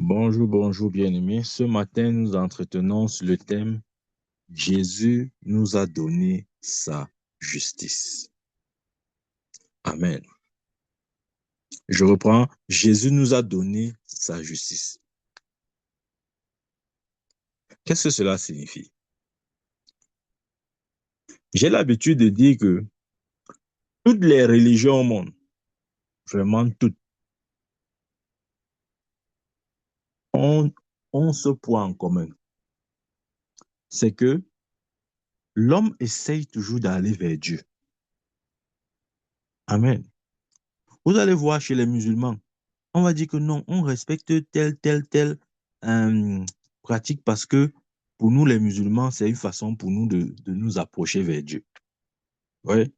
Bonjour, bonjour, bien-aimés. Ce matin, nous entretenons sur le thème Jésus nous a donné sa justice. Amen. Je reprends. Jésus nous a donné sa justice. Qu'est-ce que cela signifie? J'ai l'habitude de dire que toutes les religions au monde, vraiment toutes, ont ce point en commun. C'est que l'homme essaye toujours d'aller vers Dieu. Amen. Vous allez voir chez les musulmans, on va dire que non, on respecte telle euh, pratique parce que pour nous, les musulmans, c'est une façon pour nous de nous approcher vers Dieu. Ouais.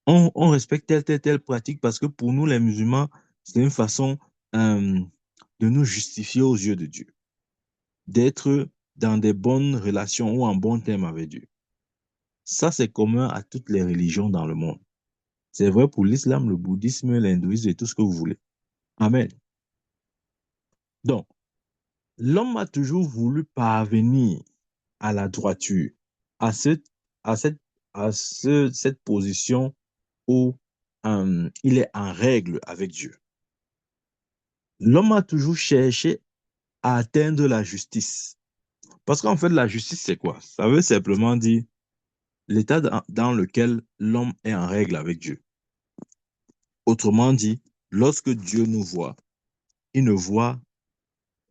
On respecte telle pratique parce que pour nous, les musulmans, c'est une façon euh, de nous justifier aux yeux de Dieu, d'être dans des bonnes relations ou en bon terme avec Dieu. Ça, c'est commun à toutes les religions dans le monde. C'est vrai pour l'islam, le bouddhisme, l'hindouisme et tout ce que vous voulez. Amen. Donc, l'homme a toujours voulu parvenir à la droiture, à, ce, à, cette, cette position où il est en règle avec Dieu. L'homme a toujours cherché à atteindre la justice. Parce qu'en fait, la justice, c'est quoi? Ça veut simplement dire l'état dans lequel l'homme est en règle avec Dieu. Autrement dit, lorsque Dieu nous voit, il ne voit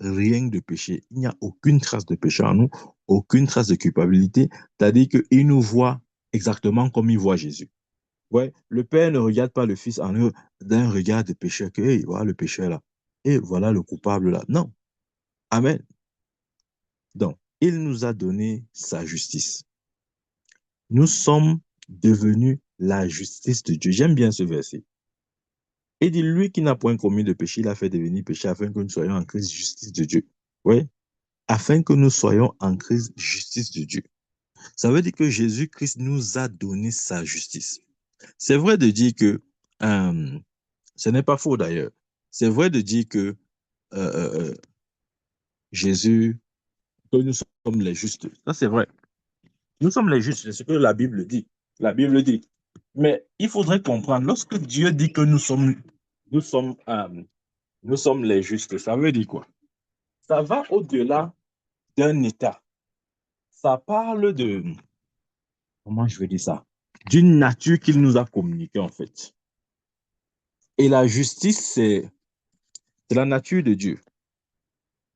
rien de péché. Il n'y a aucune trace de péché en nous, aucune trace de culpabilité. C'est-à-dire qu'il nous voit exactement comme il voit Jésus. Ouais, le Père ne regarde pas le Fils en eux d'un regard de pécheur, que hey, voilà le pécheur là, et voilà le coupable là. Non. Amen. Donc, il nous a donné sa justice. Nous sommes devenus la justice de Dieu. J'aime bien ce verset. Il dit, lui qui n'a point commis de péché, il a fait devenir péché afin que nous soyons en Christ justice de Dieu. Oui, afin que nous soyons en Christ justice de Dieu. Ça veut dire que Jésus-Christ nous a donné sa justice. C'est vrai de dire que, ce n'est pas faux d'ailleurs, c'est vrai de dire que Jésus, que nous sommes les justes. Ça, c'est vrai. Nous sommes les justes, c'est ce que la Bible dit. La Bible dit. Mais il faudrait comprendre, lorsque Dieu dit que nous sommes, nous sommes les justes, ça veut dire quoi? Ça va au-delà d'un état. Ça parle de, comment je vais dire ça? D'une nature qu'il nous a communiquée, en fait. Et la justice, c'est la nature de Dieu.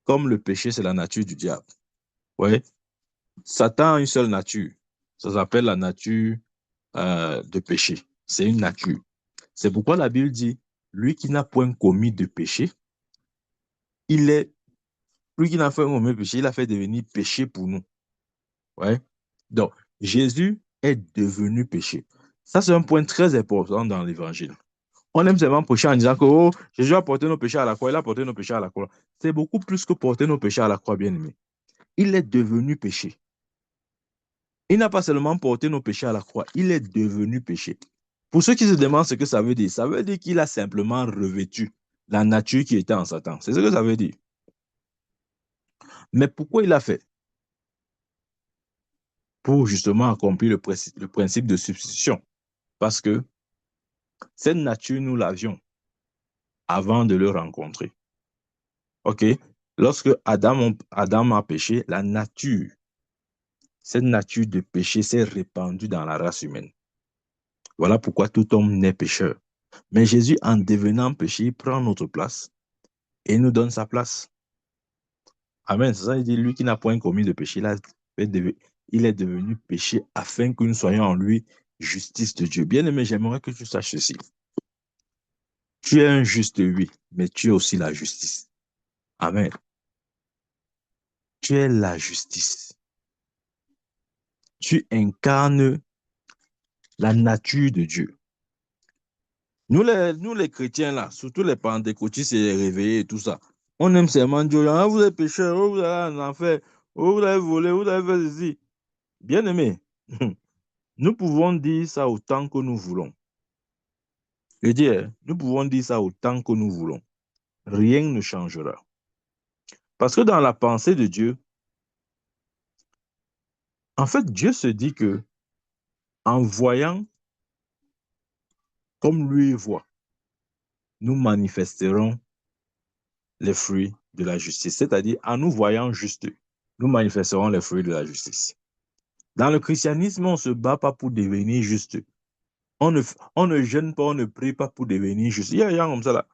Comme le péché, c'est la nature du diable. Ouais. Satan a une seule nature. Ça s'appelle la nature de péché. C'est une nature. C'est pourquoi la Bible dit, lui qui n'a point commis de péché, il est, lui qui n'a pas commis de péché, il a fait devenir péché pour nous. Ouais. Donc, Jésus est devenu péché. Ça, c'est un point très important dans l'évangile. On aime seulement prêcher en disant que oh, Jésus a porté nos péchés à la croix, il a porté nos péchés à la croix. C'est beaucoup plus que porter nos péchés à la croix, bien aimé. Il est devenu péché. Il n'a pas seulement porté nos péchés à la croix, il est devenu péché. Pour ceux qui se demandent ce que ça veut dire qu'il a simplement revêtu la nature qui était en Satan. C'est ce que ça veut dire. Mais pourquoi il a fait? Pour justement accomplir le principe de substitution. Parce que cette nature, nous l'avions avant de le rencontrer. OK? Lorsque Adam a péché, cette nature de péché s'est répandue dans la race humaine. Voilà pourquoi tout homme naît pécheur. Mais Jésus, en devenant péché, il prend notre place et nous donne sa place. Amen. C'est ça, il dit, lui qui n'a point commis de péché, il est devenu péché afin que nous soyons en lui justice de Dieu. Bien-aimé, j'aimerais que tu saches ceci. Tu es un juste, oui, mais tu es aussi la justice. Amen. Tu es la justice. Tu incarnes la nature de Dieu. Nous les chrétiens, là, surtout les pentecôtistes et les réveillés et tout ça, on aime seulement dire, ah, vous êtes pécheurs, oh, vous allez en enfer, oh, vous avez volé, vous avez fait ceci. Bien aimé, nous pouvons dire ça autant que nous voulons. Je dis, nous pouvons dire ça autant que nous voulons. Rien ne changera. Parce que dans la pensée de Dieu, en fait, Dieu se dit que en voyant comme lui voit, nous manifesterons les fruits de la justice. C'est-à-dire, en nous voyant juste, nous manifesterons les fruits de la justice. Dans le christianisme, on ne se bat pas pour devenir juste. On ne jeûne pas, on ne prie pas pour devenir juste. Il y a des gens comme ça là.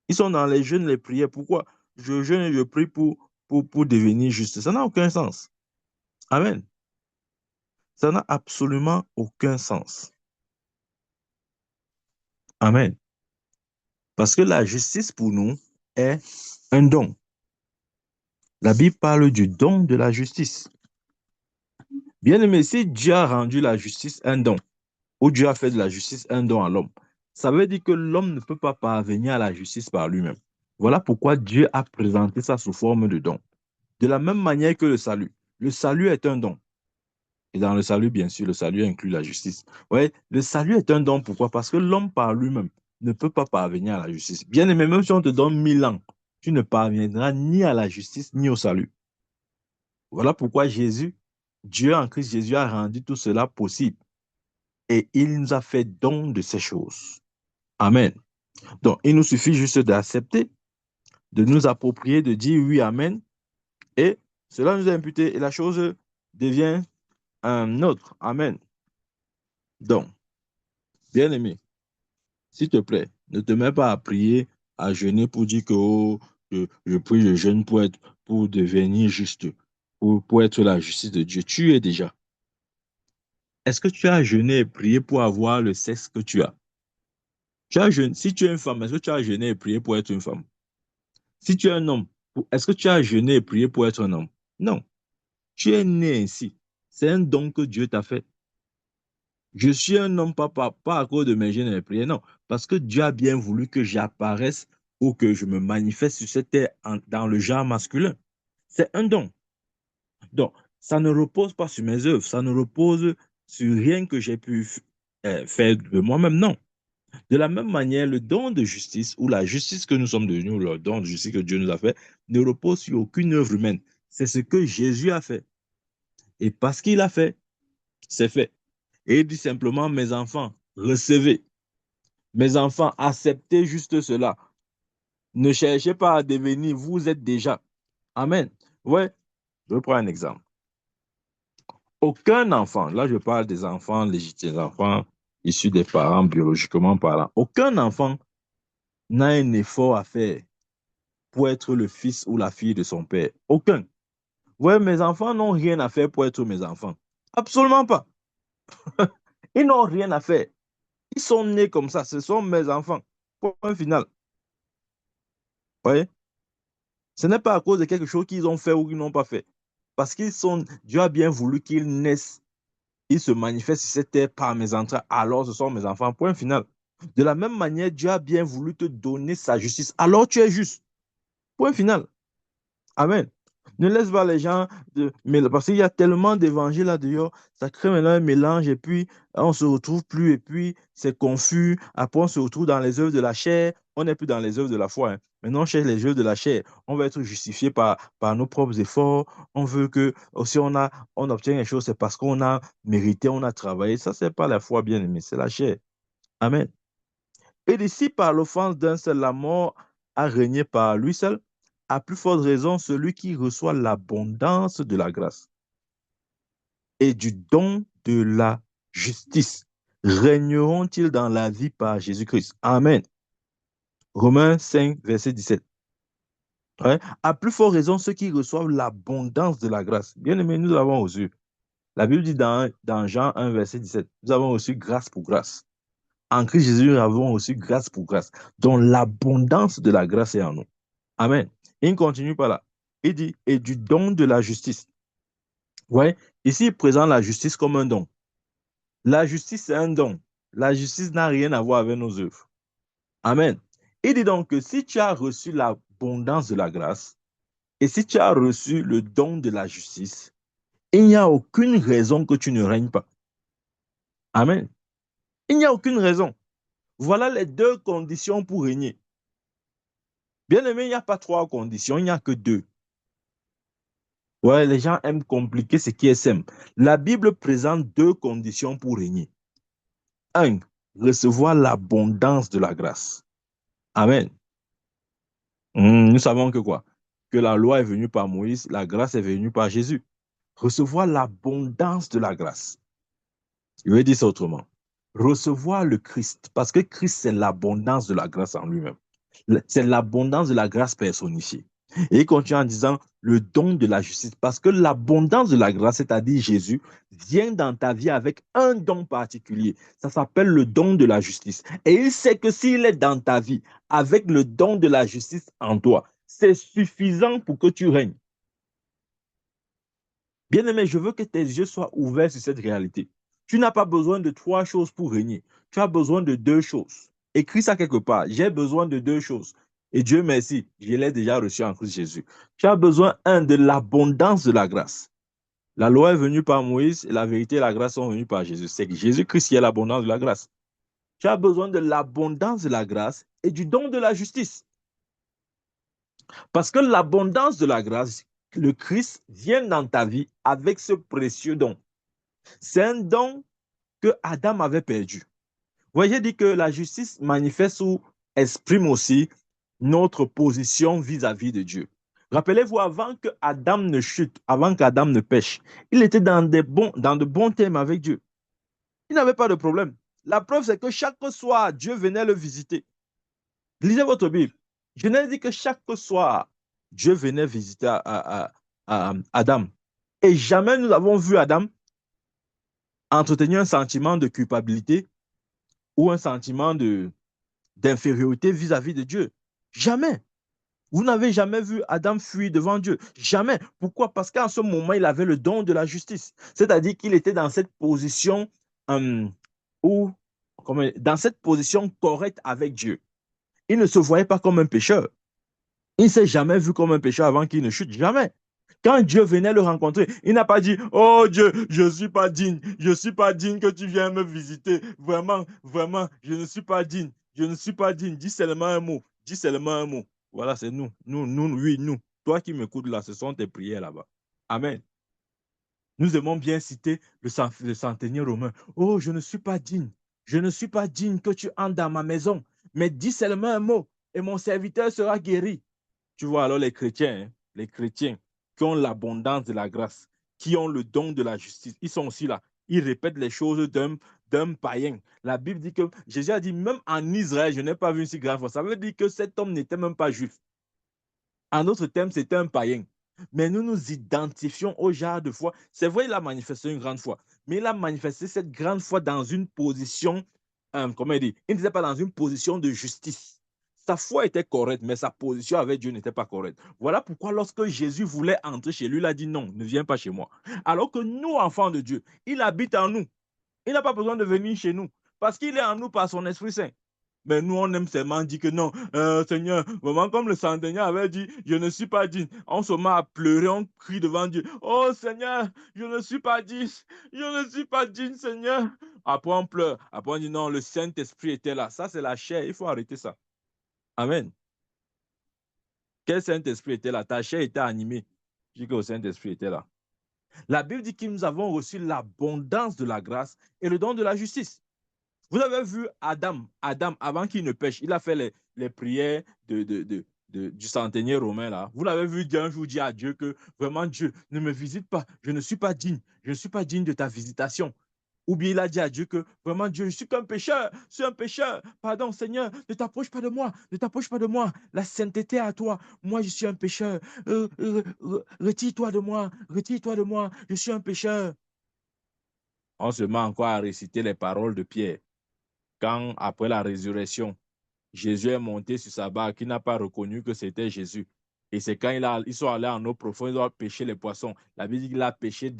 Ils sont dans les jeûnes, les prières. Pourquoi? Je jeûne et je prie pour devenir juste. Ça n'a aucun sens. Amen. Ça n'a absolument aucun sens. Amen. Parce que la justice pour nous est un don. La Bible parle du don de la justice. Bien aimé, si Dieu a rendu la justice un don, ou Dieu a fait de la justice un don à l'homme, ça veut dire que l'homme ne peut pas parvenir à la justice par lui-même. Voilà pourquoi Dieu a présenté ça sous forme de don. De la même manière que le salut. Le salut est un don. Et dans le salut, bien sûr, le salut inclut la justice. Ouais, le salut est un don. Pourquoi? Parce que l'homme par lui-même ne peut pas parvenir à la justice. Bien aimé, même si on te donne 1000 ans, tu ne parviendras ni à la justice ni au salut. Voilà pourquoi Dieu en Christ Jésus a rendu tout cela possible. Et il nous a fait don de ces choses. Amen. Donc, il nous suffit juste d'accepter, de nous approprier, de dire oui, Amen. Et cela nous est imputé et la chose devient un autre. Amen. Donc, bien aimé, s'il te plaît, ne te mets pas à prier, à jeûner pour dire que oh, je prie, je jeûne pour devenir juste, pour être la justice de Dieu. Tu es déjà. Est-ce que tu as jeûné et prié pour avoir le sexe que tu as? Si tu es une femme, est-ce que tu as jeûné et prié pour être une femme? Si tu es un homme, est-ce que tu as jeûné et prié pour être un homme? Non. Tu es né ainsi. C'est un don que Dieu t'a fait. Je suis un homme, pas à cause de mes jeûnes et mes prières, non. Parce que Dieu a bien voulu que j'apparaisse ou que je me manifeste sur cette terre dans le genre masculin. C'est un don. Donc, ça ne repose pas sur mes œuvres, ça ne repose sur rien que j'ai pu faire de moi-même, non. De la même manière, le don de justice ou la justice que nous sommes devenus, ou le don de justice que Dieu nous a fait, ne repose sur aucune œuvre humaine. C'est ce que Jésus a fait. Et parce qu'il a fait, c'est fait. Et il dit simplement, mes enfants, recevez. Mes enfants, acceptez juste cela. Ne cherchez pas à devenir, vous êtes déjà. Amen. Ouais, je prends un exemple. Aucun enfant, là je parle des enfants légitimes, des enfants issus des parents biologiquement parlant, aucun enfant n'a un effort à faire pour être le fils ou la fille de son père. Aucun. Ouais, mes enfants n'ont rien à faire pour être mes enfants. Absolument pas. Ils n'ont rien à faire. Ils sont nés comme ça. Ce sont mes enfants. Point final. Ouais. Ce n'est pas à cause de quelque chose qu'ils ont fait ou qu'ils n'ont pas fait. Parce Dieu a bien voulu qu'ils naissent. Ils se manifestent sur cette terre par mes entrailles. Alors ce sont mes enfants. Point final. De la même manière, Dieu a bien voulu te donner sa justice. Alors tu es juste. Point final. Amen. Ne laisse pas les gens, parce qu'il y a tellement d'évangiles là-dehors, ça crée maintenant un mélange et puis on ne se retrouve plus et puis c'est confus. Après, on se retrouve dans les œuvres de la chair, on n'est plus dans les œuvres de la foi. Hein. Maintenant, on cherche les œuvres de la chair. On va être justifié par nos propres efforts. On veut que, si on obtient quelque chose, c'est parce qu'on a mérité, on a travaillé. Ça, c'est pas la foi bien aimée, c'est la chair. Amen. Et d'ici, par l'offense d'un seul, la mort a régné par lui seul, à plus forte raison, celui qui reçoit l'abondance de la grâce et du don de la justice régneront-ils dans la vie par Jésus-Christ. Amen. Romains 5, verset 17. Ouais. À plus forte raison, ceux qui reçoivent l'abondance de la grâce. Bien aimé, nous avons reçu. La Bible dit dans Jean 1, verset 17, nous avons reçu grâce pour grâce. En Christ Jésus, nous avons reçu grâce pour grâce. Donc l'abondance de la grâce est en nous. Amen. Il continue par là. Il dit, et du don de la justice. Ouais. Ici, il présente la justice comme un don. La justice, c'est un don. La justice n'a rien à voir avec nos œuvres. Amen. Il dit donc que si tu as reçu l'abondance de la grâce et si tu as reçu le don de la justice, il n'y a aucune raison que tu ne règnes pas. Amen. Il n'y a aucune raison. Voilà les deux conditions pour régner. Bien aimé, il n'y a pas trois conditions, il n'y a que deux. Ouais, les gens aiment compliquer ce qui est simple. La Bible présente deux conditions pour régner. Un, recevoir l'abondance de la grâce. Amen. Nous savons que quoi? Que la loi est venue par Moïse, la grâce est venue par Jésus. Recevoir l'abondance de la grâce. Je vais dire ça autrement. Recevoir le Christ, parce que Christ, c'est l'abondance de la grâce en lui-même. C'est l'abondance de la grâce personnifiée. Et il continue en disant le don de la justice, parce que l'abondance de la grâce, c'est-à-dire Jésus, vient dans ta vie avec un don particulier. Ça s'appelle le don de la justice. Et il sait que s'il est dans ta vie avec le don de la justice en toi, c'est suffisant pour que tu règnes. Bien-aimé, je veux que tes yeux soient ouverts sur cette réalité. Tu n'as pas besoin de trois choses pour régner. Tu as besoin de deux choses. Écris ça quelque part. J'ai besoin de deux choses. Et Dieu merci, je l'ai déjà reçu en Christ Jésus. Tu as besoin, un, de l'abondance de la grâce. La loi est venue par Moïse et la vérité et la grâce sont venues par Jésus. C'est Jésus-Christ qui est l'abondance de la grâce. Tu as besoin de l'abondance de la grâce et du don de la justice. Parce que l'abondance de la grâce, le Christ vient dans ta vie avec ce précieux don. C'est un don que Adam avait perdu. Vous voyez, j'ai dit que la justice manifeste ou exprime aussi notre position vis-à-vis de Dieu. Rappelez-vous, avant que Adam ne chute, avant qu'Adam ne pêche, il était dans de bons termes avec Dieu. Il n'avait pas de problème. La preuve, c'est que chaque soir, Dieu venait le visiter. Lisez votre Bible. Je n'ai dit que chaque soir, Dieu venait visiter Adam. Et jamais nous avons vu Adam entretenir un sentiment de culpabilité ou un sentiment d'infériorité vis-à-vis de Dieu. Jamais. Vous n'avez jamais vu Adam fuir devant Dieu. Jamais. Pourquoi? Parce qu'en ce moment, il avait le don de la justice. C'est-à-dire qu'il était dans cette position euh, où, dans cette position correcte avec Dieu. Il ne se voyait pas comme un pécheur. Il ne s'est jamais vu comme un pécheur avant qu'il ne chute. Jamais. Quand Dieu venait le rencontrer, il n'a pas dit, oh Dieu, je ne suis pas digne, je ne suis pas digne que tu viennes me visiter. Vraiment, vraiment, je ne suis pas digne, je ne suis pas digne. Dis seulement un mot, dis seulement un mot. Voilà, c'est nous, oui, nous. Toi qui m'écoutes là, ce sont tes prières là-bas. Amen. Nous aimons bien citer le centenier romain. Oh, je ne suis pas digne, je ne suis pas digne que tu entres dans ma maison, mais dis seulement un mot et mon serviteur sera guéri. Tu vois, alors les chrétiens qui ont l'abondance de la grâce, qui ont le don de la justice, ils sont aussi là. Ils répètent les choses d'un païen. La Bible dit que Jésus a dit, même en Israël, je n'ai pas vu une si grande foi. Ça veut dire que cet homme n'était même pas juif. En autre terme, c'était un païen. Mais nous nous identifions au genre de foi. C'est vrai, il a manifesté une grande foi, mais il a manifesté cette grande foi dans une position, comment il dit, il n'était pas dans une position de justice. Sa foi était correcte, mais sa position avec Dieu n'était pas correcte. Voilà pourquoi lorsque Jésus voulait entrer chez lui, il a dit non, ne viens pas chez moi. Alors que nous, enfants de Dieu, il habite en nous. Il n'a pas besoin de venir chez nous parce qu'il est en nous par son Esprit Saint. Mais nous, on aime seulement dire que non, Seigneur, vraiment comme le centenier avait dit, je ne suis pas digne. On se met à pleurer, on crie devant Dieu. Oh Seigneur, je ne suis pas digne, je ne suis pas digne, Seigneur. Après, on pleure. Après, on dit non, le Saint-Esprit était là. Ça, c'est la chair. Il faut arrêter ça. Amen. Quel Saint-Esprit était là? Ta chair était animée. Je dis que le Saint-Esprit était là. La Bible dit que nous avons reçu l'abondance de la grâce et le don de la justice. Vous avez vu Adam, avant qu'il ne pêche, il a fait les prières du centenier romain là. Vous l'avez vu un jour dire à Dieu que vraiment Dieu ne me visite pas, je ne suis pas digne, je ne suis pas digne de ta visitation. Ou bien il a dit à Dieu que vraiment Dieu, je suis qu'un pécheur, je suis un pécheur. Pardon Seigneur, ne t'approche pas de moi, ne t'approche pas de moi. La sainteté à toi, moi je suis un pécheur. Retire-toi de moi, retire-toi de moi, je suis un pécheur. On se met encore à réciter les paroles de Pierre quand, après la résurrection, Jésus est monté sur sa barque, il n'a pas reconnu que c'était Jésus. Et c'est quand ils sont allés en eau profonde, ils ont pêché les poissons. La Bible dit qu'il a pêché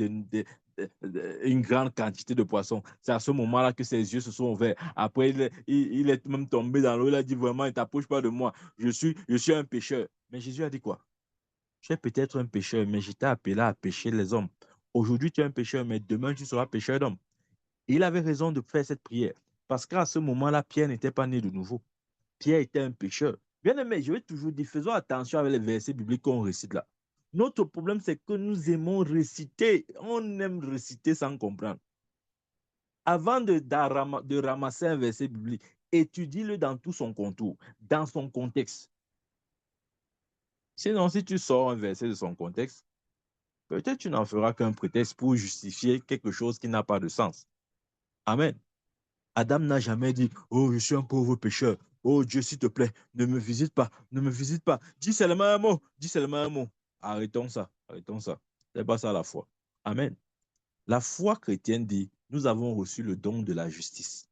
une grande quantité de poissons. C'est à ce moment-là que ses yeux se sont ouverts. Après, il est même tombé dans l'eau. Il a dit vraiment, ne t'approche pas de moi. Je suis un pécheur. Mais Jésus a dit quoi? Tu es peut-être un pécheur, mais je t'ai appelé à pécher les hommes. Aujourd'hui, tu es un pécheur, mais demain, tu seras pécheur d'hommes. Et il avait raison de faire cette prière. Parce qu'à ce moment-là, Pierre n'était pas né de nouveau. Pierre était un pécheur. Bien aimé, je vais toujours dire, faisons attention avec les versets bibliques qu'on récite là. Notre problème, c'est que nous aimons réciter. On aime réciter sans comprendre. Avant de ramasser un verset biblique, étudie-le dans tout son contour, dans son contexte. Sinon, si tu sors un verset de son contexte, peut-être tu n'en feras qu'un prétexte pour justifier quelque chose qui n'a pas de sens. Amen. Adam n'a jamais dit, oh, je suis un pauvre pécheur. Oh Dieu, s'il te plaît, ne me visite pas, ne me visite pas. Dis seulement un mot, dis seulement un mot. Arrêtons ça, arrêtons ça. C'est pas ça la foi. Amen. La foi chrétienne dit, nous avons reçu le don de la justice.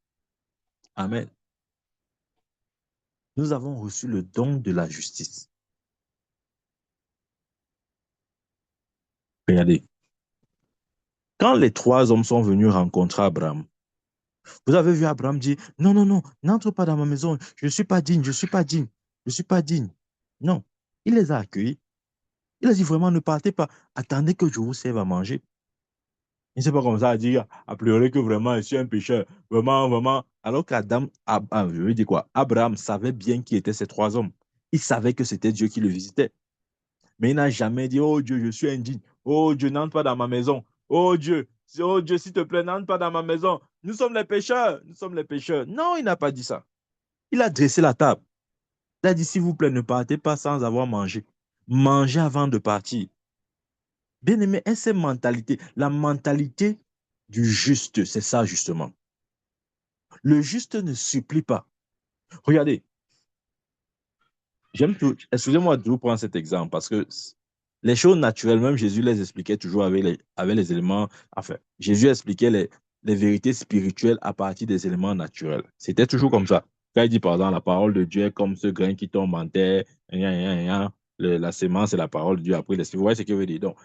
Amen. Nous avons reçu le don de la justice. Regardez, quand les trois hommes sont venus rencontrer Abraham, vous avez vu Abraham dire, non, non, non, n'entre pas dans ma maison, je ne suis pas digne, je ne suis pas digne, je ne suis pas digne. Non, il les a accueillis. Il a dit vraiment, ne partez pas, attendez que je vous serve à manger. Il ne s'est pas comme ça à dire, à pleurer que vraiment, je suis un pécheur, vraiment, vraiment. Alors qu'Adam, je veux dire quoi, Abraham savait bien qui étaient ces trois hommes. Il savait que c'était Dieu qui le visitait. Mais il n'a jamais dit, oh Dieu, je suis indigne. Oh Dieu, n'entre pas dans ma maison. Oh Dieu, s'il te plaît, n'entre pas dans ma maison. Nous sommes les pécheurs. Nous sommes les pécheurs. Non, il n'a pas dit ça. Il a dressé la table. Il a dit, s'il vous plaît, ne partez pas sans avoir mangé. Mangez avant de partir. Bien aimé, et cette mentalité, la mentalité du juste, c'est ça justement. Le juste ne supplie pas. Regardez, j'aime tout. Excusez-moi de vous prendre cet exemple parce que les choses naturelles, même Jésus les expliquait toujours avec les éléments. Enfin, Jésus expliquait les vérités spirituelles à partir des éléments naturels. C'était toujours comme ça. Quand il dit, par exemple, la parole de Dieu est comme ce grain qui tombe en terre, la sémence et la parole de Dieu après. Vous voyez ce qu'il veut dire? Donc,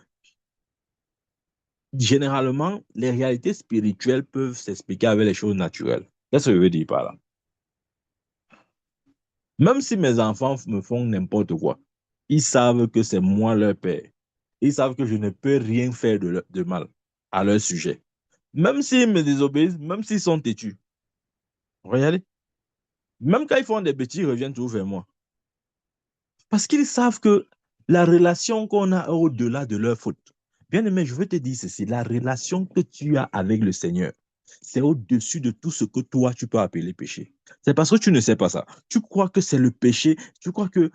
généralement, les réalités spirituelles peuvent s'expliquer avec les choses naturelles. Qu'est-ce que je veux dire par là? Même si mes enfants me font n'importe quoi, ils savent que c'est moi leur père. Ils savent que je ne peux rien faire de mal à leur sujet. Même s'ils me désobéissent, même s'ils sont têtus. Regardez. Même quand ils font des bêtises, ils reviennent toujours vers moi. Parce qu'ils savent que la relation qu'on a est au-delà de leur faute. Bien aimé, je veux te dire ceci, la relation que tu as avec le Seigneur, c'est au-dessus de tout ce que toi, tu peux appeler péché. C'est parce que tu ne sais pas ça. Tu crois que c'est le péché, tu crois que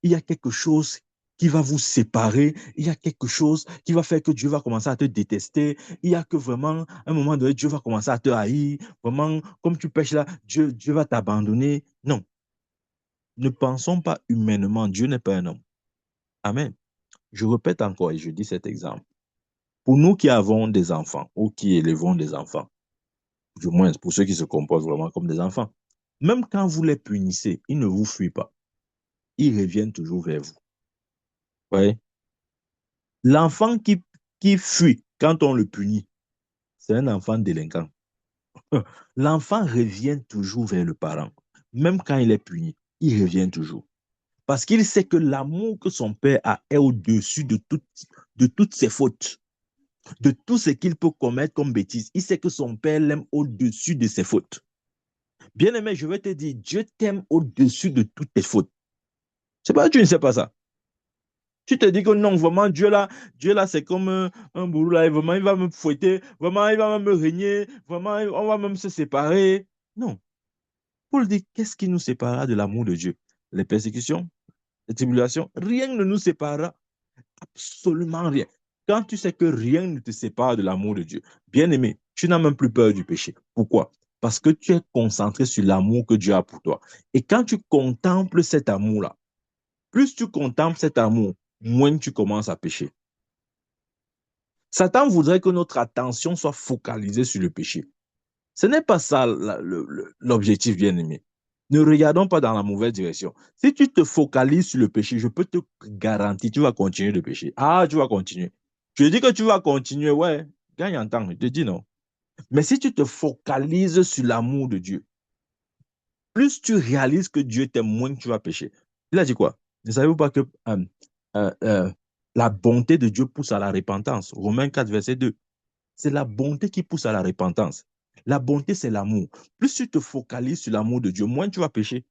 il y a quelque chose qui va vous séparer, il y a quelque chose qui va faire que Dieu va commencer à te détester, il y a que vraiment, à un moment donné, Dieu va commencer à te haïr, vraiment, comme tu pêches là, Dieu va t'abandonner. Non, ne pensons pas humainement, Dieu n'est pas un homme. Amen. Je répète encore et je dis cet exemple. Pour nous qui avons des enfants ou qui élevons des enfants, du moins pour ceux qui se comportent vraiment comme des enfants, même quand vous les punissez, ils ne vous fuient pas. Ils reviennent toujours vers vous. Ouais. L'enfant qui fuit quand on le punit, c'est un enfant délinquant. L'enfant revient toujours vers le parent. Même quand il est puni, il revient toujours. Parce qu'il sait que l'amour que son père a est au-dessus de toutes ses fautes, de tout ce qu'il peut commettre comme bêtise. Il sait que son père l'aime au-dessus de ses fautes. Bien-aimé, je vais te dire, Dieu t'aime au-dessus de toutes tes fautes. C'est pas que tu ne sais pas ça. Tu te dis que non, vraiment, Dieu là, c'est comme un bourreau là, et vraiment, il va me fouetter, vraiment, il va même me régner, vraiment, on va même se séparer. Non. Paul dit, qu'est-ce qui nous séparera de l'amour de Dieu? Les persécutions, les tribulations, rien ne nous séparera, absolument rien. Quand tu sais que rien ne te sépare de l'amour de Dieu, bien aimé, tu n'as même plus peur du péché. Pourquoi? Parce que tu es concentré sur l'amour que Dieu a pour toi. Et quand tu contemples cet amour-là, plus tu contemples cet amour, moins tu commences à pécher. Satan voudrait que notre attention soit focalisée sur le péché. Ce n'est pas ça l'objectif, bien-aimé. Ne regardons pas dans la mauvaise direction. Si tu te focalises sur le péché, je peux te garantir, tu vas continuer de pécher. Ah, tu vas continuer. Je dis que tu vas continuer, ouais, gagne en temps, je te dis non. Mais si tu te focalises sur l'amour de Dieu, plus tu réalises que Dieu t'aime, moins tu vas pécher. Il a dit quoi? Ne savez-vous pas que euh, euh, la bonté de Dieu pousse à la repentance? Romains 4, verset 2. C'est la bonté qui pousse à la repentance. La bonté, c'est l'amour. Plus tu te focalises sur l'amour de Dieu, moins tu vas pécher.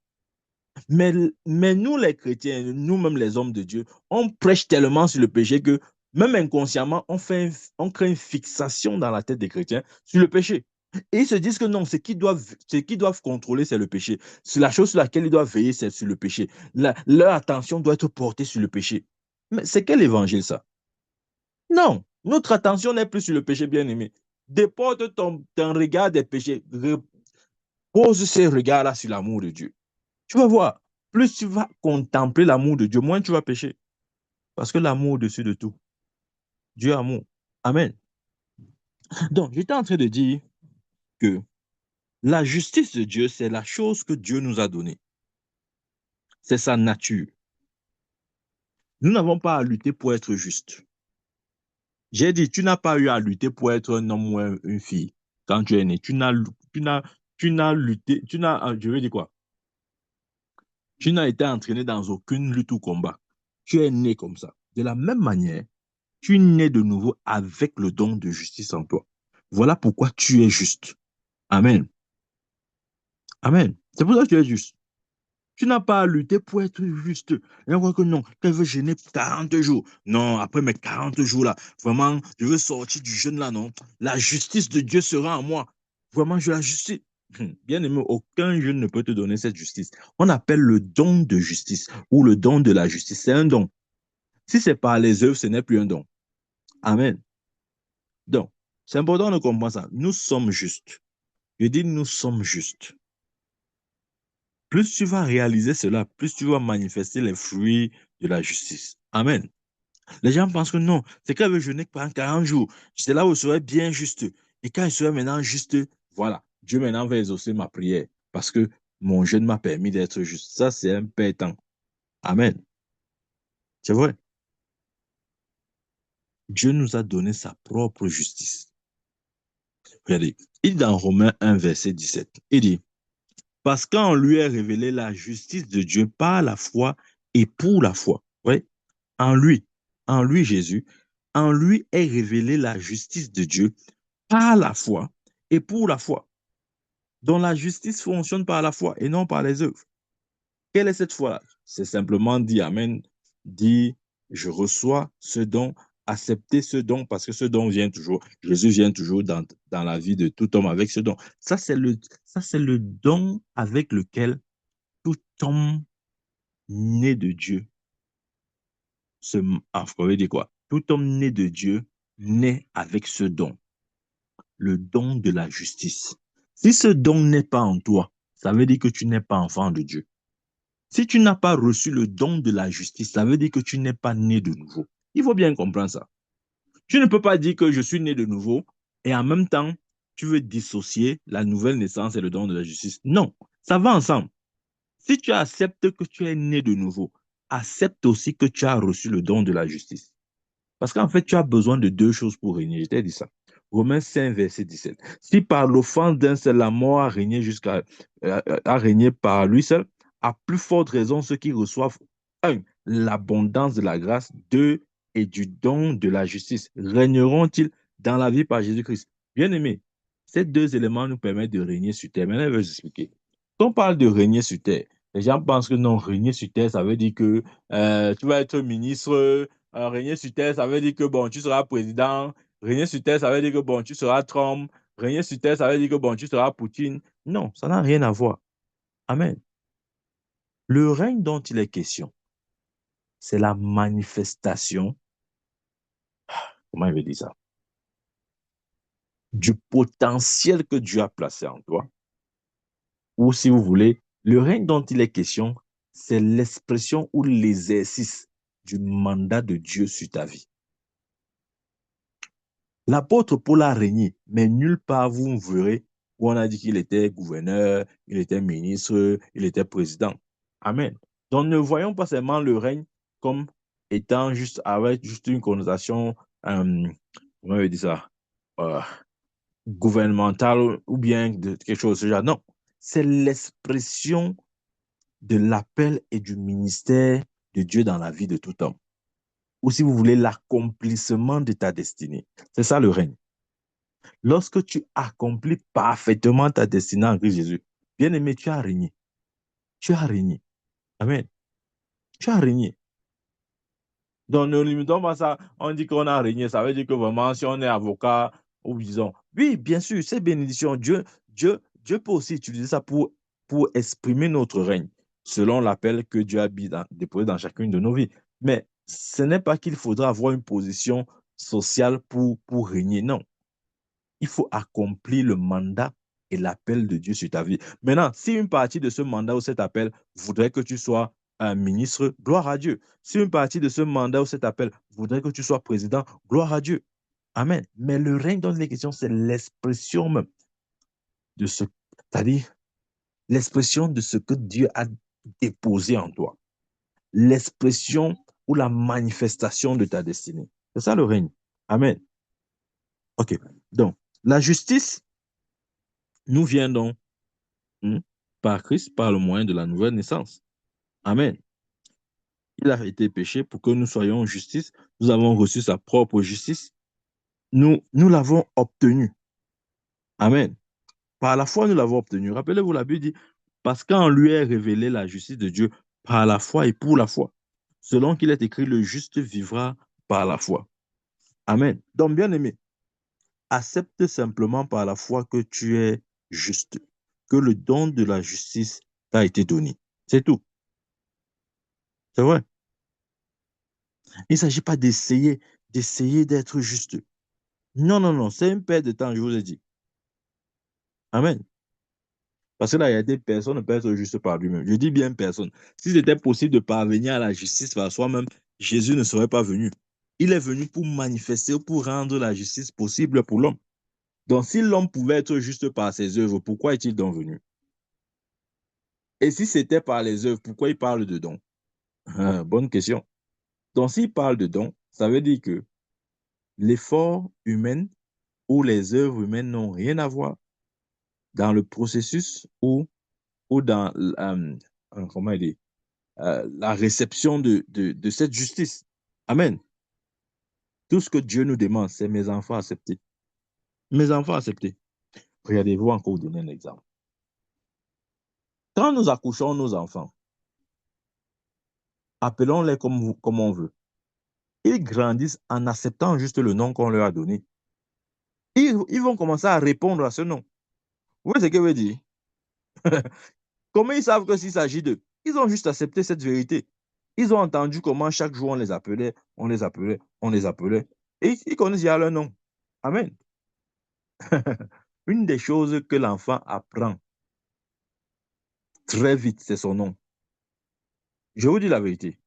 Mais nous, les chrétiens, nous-mêmes, les hommes de Dieu, on prêche tellement sur le péché que même inconsciemment, on crée une fixation dans la tête des chrétiens sur le péché. Et ils se disent que non, ce qu'ils doivent contrôler, c'est le péché. C'est la chose sur laquelle ils doivent veiller, c'est sur le péché. Leur attention doit être portée sur le péché. Mais c'est quel évangile ça? Non, notre attention n'est plus sur le péché, bien-aimé. Déporte ton regard des péchés. Pose ces regards-là sur l'amour de Dieu. Tu vas voir, plus tu vas contempler l'amour de Dieu, moins tu vas pécher. Parce que l'amour au-dessus de tout. Dieu est amour. Amen. Donc, j'étais en train de dire que la justice de Dieu, c'est la chose que Dieu nous a donnée. C'est sa nature. Nous n'avons pas à lutter pour être juste. J'ai dit, tu n'as pas eu à lutter pour être un homme ou une fille quand tu es né. Tu n'as, tu n'as lutté, je veux dire quoi? Tu n'as été entraîné dans aucune lutte ou combat. Tu es né comme ça. De la même manière, tu nais de nouveau avec le don de justice en toi. Voilà pourquoi tu es juste. Amen. Amen. C'est pour ça que tu es juste. Tu n'as pas à lutter pour être juste. Et on voit que non, qu'elle veut jeûner 40 jours. Non, après mes 40 jours-là, vraiment, je veux sortir du jeûne là, non. La justice de Dieu sera en moi. Vraiment, je la justice. Bien aimé, aucun jeûne ne peut te donner cette justice. On appelle le don de justice ou le don de la justice. C'est un don. Si c'est par les œuvres, ce n'est plus un don. Amen. Donc, c'est important de comprendre ça. Nous sommes justes. Je dis nous sommes justes. Plus tu vas réaliser cela, plus tu vas manifester les fruits de la justice. Amen. Les gens pensent que non, c'est qu'elle veut jeûner pendant 40 jours. C'est là où je serai bien juste. Et quand je serai maintenant juste, voilà, Dieu maintenant va exaucer ma prière parce que mon jeûne m'a permis d'être juste. Ça, c'est un pétant. Amen. C'est vrai. Dieu nous a donné sa propre justice. Regardez, il dit dans Romains 1, verset 17, il dit, parce qu'en lui est révélée la justice de Dieu par la foi et pour la foi. Oui, en lui, en lui Jésus, en lui est révélée la justice de Dieu par la foi et pour la foi. Donc la justice fonctionne par la foi et non par les œuvres. Quelle est cette foi-là? C'est simplement dire Amen, dire je reçois ce don, accepter ce don parce que ce don vient toujours, Jésus vient toujours dans la vie de tout homme avec ce don. Ça, c'est le don avec lequel tout homme né de Dieu se, vous pouvez dire quoi? Tout homme né de Dieu naît avec ce don, le don de la justice. Si ce don n'est pas en toi, ça veut dire que tu n'es pas enfant de Dieu. Si tu n'as pas reçu le don de la justice, ça veut dire que tu n'es pas né de nouveau. Il faut bien comprendre ça. Tu ne peux pas dire que je suis né de nouveau et en même temps, tu veux dissocier la nouvelle naissance et le don de la justice. Non, ça va ensemble. Si tu acceptes que tu es né de nouveau, accepte aussi que tu as reçu le don de la justice. Parce qu'en fait, tu as besoin de deux choses pour régner. Je t'ai dit ça. Romains 5, verset 17. Si par l'offense d'un seul, la mort a régné par lui seul, à plus forte raison, ceux qui reçoivent, un, l'abondance de la grâce, deux, et du don de la justice, régneront-ils dans la vie par Jésus-Christ? Bien aimé, ces deux éléments nous permettent de régner sur terre. Maintenant, je vais vous expliquer. Quand on parle de régner sur terre, les gens pensent que non, régner sur terre, ça veut dire que tu vas être ministre. Régner sur terre, ça veut dire que bon, tu seras président. Régner sur terre, ça veut dire que bon, tu seras Trump. Régner sur terre, ça veut dire que bon, tu seras Poutine. Non, ça n'a rien à voir. Amen. Le règne dont il est question, c'est la manifestation, comment je vais dire ça, du potentiel que Dieu a placé en toi. Ou si vous voulez, le règne dont il est question, c'est l'expression ou l'exercice du mandat de Dieu sur ta vie. L'apôtre Paul a régné, mais nulle part vous verrez où on a dit qu'il était gouverneur, il était ministre, il était président. Amen. Donc ne voyons pas seulement le règne comme étant juste avec juste une connotation, comment on dit ça, euh, gouvernementale ou bien de quelque chose de ce genre. Non, c'est l'expression de l'appel et du ministère de Dieu dans la vie de tout homme. Ou si vous voulez, l'accomplissement de ta destinée. C'est ça le règne. Lorsque tu accomplis parfaitement ta destinée en Christ Jésus, bien aimé, tu as régné. Tu as régné. Amen. Tu as régné. Donc, ne limitons pas ça. On dit qu'on a régné. Ça veut dire que vraiment, si on est avocat, ou disons, oui, bien sûr, c'est bénédiction. Dieu peut aussi utiliser ça pour exprimer notre règne, selon l'appel que Dieu a déposé dans chacune de nos vies. Mais ce n'est pas qu'il faudra avoir une position sociale pour régner. Non. Il faut accomplir le mandat et l'appel de Dieu sur ta vie. Maintenant, si une partie de ce mandat ou cet appel voudrait que tu sois un ministre, gloire à Dieu. Si une partie de ce mandat ou cet appel voudrait que tu sois président, gloire à Dieu. Amen. Mais le règne dont il est question, c'est l'expression même de ce, c'est-à-dire l'expression de ce que Dieu a déposé en toi. L'expression ou la manifestation de ta destinée. C'est ça le règne. Amen. OK. Donc, la justice nous vient donc par Christ, par le moyen de la nouvelle naissance. Amen. Il a été péché pour que nous soyons en justice. Nous avons reçu sa propre justice. Nous l'avons obtenue. Amen. Par la foi, nous l'avons obtenue. Rappelez-vous, la Bible dit, parce qu'en lui est révélée la justice de Dieu par la foi et pour la foi. Selon qu'il est écrit, le juste vivra par la foi. Amen. Donc, bien aimé, accepte simplement par la foi que tu es juste, que le don de la justice t'a été donné. C'est tout. C'est vrai. Il ne s'agit pas d'essayer d'être juste. Non, non, non, c'est une perte de temps, je vous ai dit. Amen. Parce que là, il y a des personnes ne peuvent être juste par lui-même. Je dis bien personne. Si c'était possible de parvenir à la justice par soi-même, Jésus ne serait pas venu. Il est venu pour manifester, pour rendre la justice possible pour l'homme. Donc, si l'homme pouvait être juste par ses œuvres, pourquoi est-il donc venu? Et si c'était par les œuvres, pourquoi il parle de dons? Bonne question. Donc, s'il parle de dons, ça veut dire que l'effort humain ou les œuvres humaines n'ont rien à voir dans le processus ou dans comment dire, la réception de cette justice. Amen. Tout ce que Dieu nous demande, c'est mes enfants acceptés. Mes enfants acceptés. Regardez-vous encore vous donner un exemple. Quand nous accouchons nos enfants, appelons-les comme on veut. Ils grandissent en acceptant juste le nom qu'on leur a donné. Ils vont commencer à répondre à ce nom. Vous voyez ce que je veux dire? Comment ils savent que s'il s'agit d'eux? Ils ont juste accepté cette vérité. Ils ont entendu comment chaque jour on les appelait, on les appelait, on les appelait. Et ils connaissent déjà leur nom. Amen. Une des choses que l'enfant apprend très vite, c'est son nom. Je vous dis la vérité.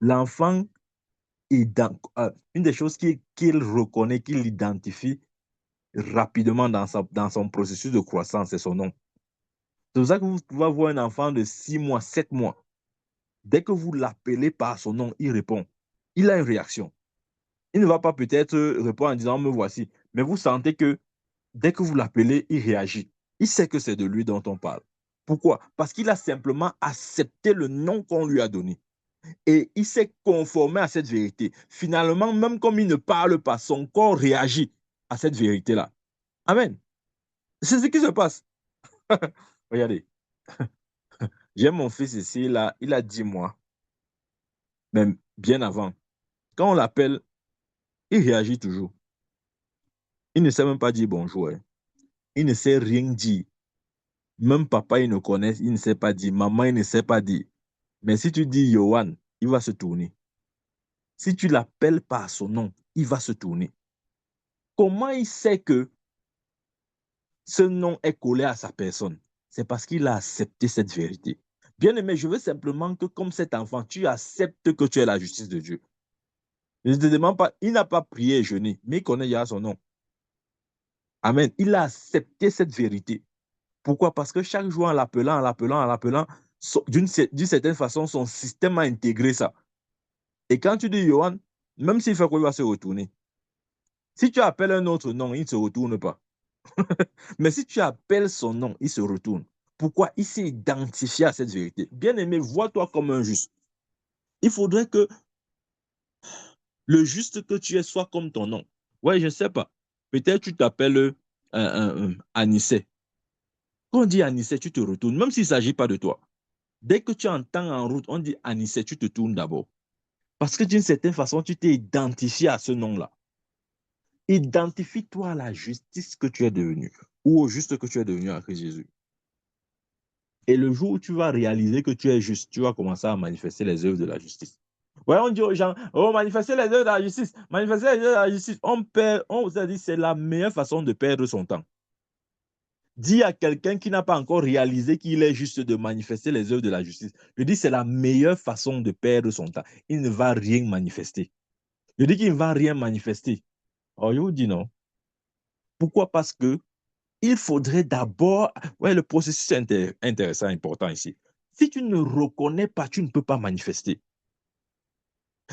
L'enfant, une des choses qu'il reconnaît, qu'il identifie rapidement dans son processus de croissance, c'est son nom. C'est pour ça que vous pouvez avoir un enfant de 6 mois, 7 mois. Dès que vous l'appelez par son nom, il répond. Il a une réaction. Il ne va pas peut-être répondre en disant me voici, mais vous sentez que dès que vous l'appelez, il réagit. Il sait que c'est de lui dont on parle. Pourquoi? Parce qu'il a simplement accepté le nom qu'on lui a donné. Et il s'est conformé à cette vérité. Finalement, même comme il ne parle pas, son corps réagit à cette vérité-là. Amen. C'est ce qui se passe. Regardez, j'ai mon fils ici, il a 10 mois, même bien avant. Quand on l'appelle, il réagit toujours. Il ne sait même pas dire bonjour. Hein. Il ne sait rien dire. Même papa, il ne connaît, il ne sait pas dire. Maman, il ne sait pas dire. Mais si tu dis Johan, il va se tourner. Si tu l'appelles par son nom, il va se tourner. Comment il sait que ce nom est collé à sa personne? C'est parce qu'il a accepté cette vérité. Bien aimé, je veux simplement que comme cet enfant, tu acceptes que tu es la justice de Dieu. Je ne te demande pas, il n'a pas prié et jeûné, mais il connaît déjà son nom. Amen. Il a accepté cette vérité. Pourquoi? Parce que chaque jour, en l'appelant, d'une certaine façon, son système a intégré ça. Et quand tu dis Johan, même s'il fait quoi, il va se retourner. Si tu appelles un autre nom, il ne se retourne pas. Mais si tu appelles son nom, il se retourne. Pourquoi? Il s'est identifié à cette vérité. Bien-aimé, vois-toi comme un juste. Il faudrait que le juste que tu es soit comme ton nom. Ouais, je ne sais pas. Peut-être tu t'appelles Anissé. Quand on dit Anissé, tu te retournes, même s'il ne s'agit pas de toi. Dès que tu entends en route, on dit Anissé, tu te tournes d'abord. Parce que d'une certaine façon, tu t'es identifié à ce nom-là. Identifie-toi à la justice que tu es devenu ou au juste que tu es devenu en Christ Jésus. Et le jour où tu vas réaliser que tu es juste, tu vas commencer à manifester les œuvres de la justice. Ouais, on dit aux gens, oh, manifester les œuvres de la justice, manifester les œuvres de la justice. On vous a dit, c'est la meilleure façon de perdre son temps. Dis à quelqu'un qui n'a pas encore réalisé qu'il est juste de manifester les œuvres de la justice. Je dis, c'est la meilleure façon de perdre son temps. Il ne va rien manifester. Je dis qu'il ne va rien manifester. Oh, je vous dis non. Pourquoi? Parce que il faudrait d'abord... Ouais, le processus est intéressant, important ici. Si tu ne reconnais pas, tu ne peux pas manifester.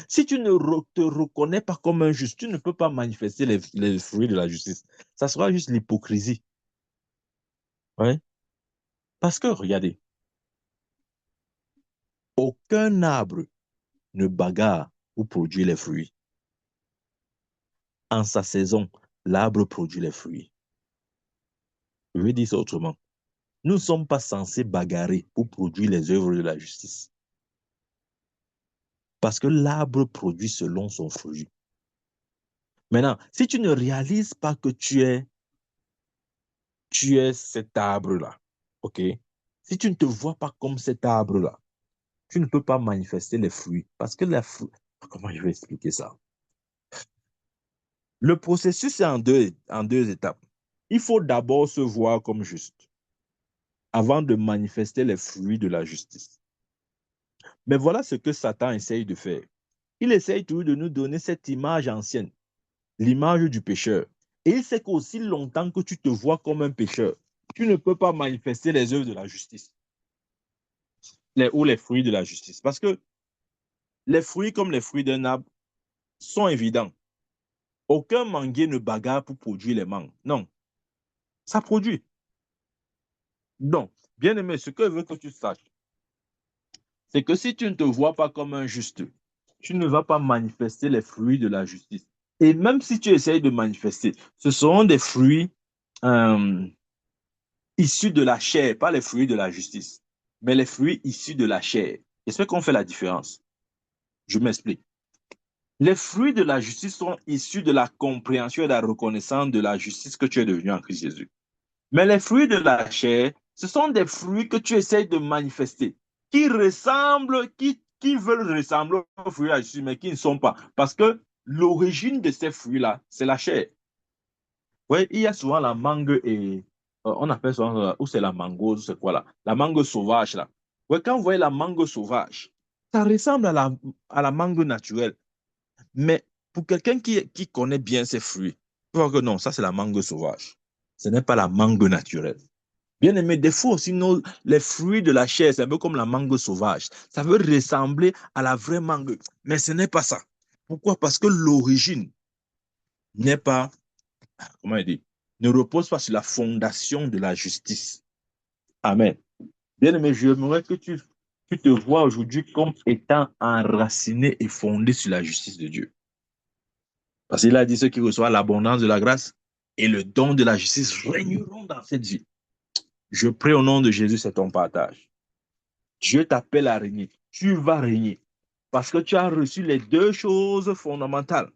Si tu ne te reconnais pas comme un juste, tu ne peux pas manifester les fruits de la justice. Ça sera juste l'hypocrisie. Ouais. Parce que, regardez, aucun arbre ne bagarre pour produire les fruits. En sa saison, l'arbre produit les fruits. Je vais dire ça autrement. Nous ne sommes pas censés bagarrer pour produire les œuvres de la justice. Parce que l'arbre produit selon son fruit. Maintenant, si tu ne réalises pas que tu es cet arbre-là, ok? Si tu ne te vois pas comme cet arbre-là, tu ne peux pas manifester les fruits. Parce que les fruits... Comment je vais expliquer ça? Le processus est en deux étapes. Il faut d'abord se voir comme juste avant de manifester les fruits de la justice. Mais voilà ce que Satan essaye de faire. Il essaye toujours de nous donner cette image ancienne, l'image du pécheur. Et il sait qu'aussi longtemps que tu te vois comme un pécheur, tu ne peux pas manifester les œuvres de la justice ou les fruits de la justice. Parce que les fruits, comme les fruits d'un arbre, sont évidents. Aucun manguier ne bagarre pour produire les mangues. Non, ça produit. Donc, bien aimé, ce que je veux que tu saches, c'est que si tu ne te vois pas comme un juste, tu ne vas pas manifester les fruits de la justice. Et même si tu essayes de manifester, ce seront des fruits euh, issus de la chair, pas les fruits de la justice, mais les fruits issus de la chair. Et ce qu'on fait la différence. Je m'explique. Les fruits de la justice sont issus de la compréhension et de la reconnaissance de la justice que tu es devenu en Christ Jésus. Mais les fruits de la chair, ce sont des fruits que tu essayes de manifester, qui ressemblent, qui veulent ressembler aux fruits de la justice, mais qui ne sont pas. Parce que l'origine de ces fruits-là, c'est la chair. Oui, il y a souvent la mangue et on appelle ça, ou c'est la mango, c'est quoi là? La mangue sauvage là. Ouais, quand vous voyez la mangue sauvage, ça ressemble à la mangue naturelle. Mais pour quelqu'un qui connaît bien ces fruits, tu vois que non, ça c'est la mangue sauvage. Ce n'est pas la mangue naturelle. Bien aimé, des fois aussi, les fruits de la chair, c'est un peu comme la mangue sauvage. Ça veut ressembler à la vraie mangue, mais ce n'est pas ça. Pourquoi? Parce que l'origine n'est pas, comment dire, ne repose pas sur la fondation de la justice. Amen. Bien aimé, j'aimerais que tu te vois aujourd'hui comme étant enraciné et fondé sur la justice de Dieu. Parce qu'il a dit ceux qui reçoivent l'abondance de la grâce et le don de la justice régneront dans cette vie. Je prie au nom de Jésus, c'est ton partage. Dieu t'appelle à régner. Tu vas régner. Parce que tu as reçu les deux choses fondamentales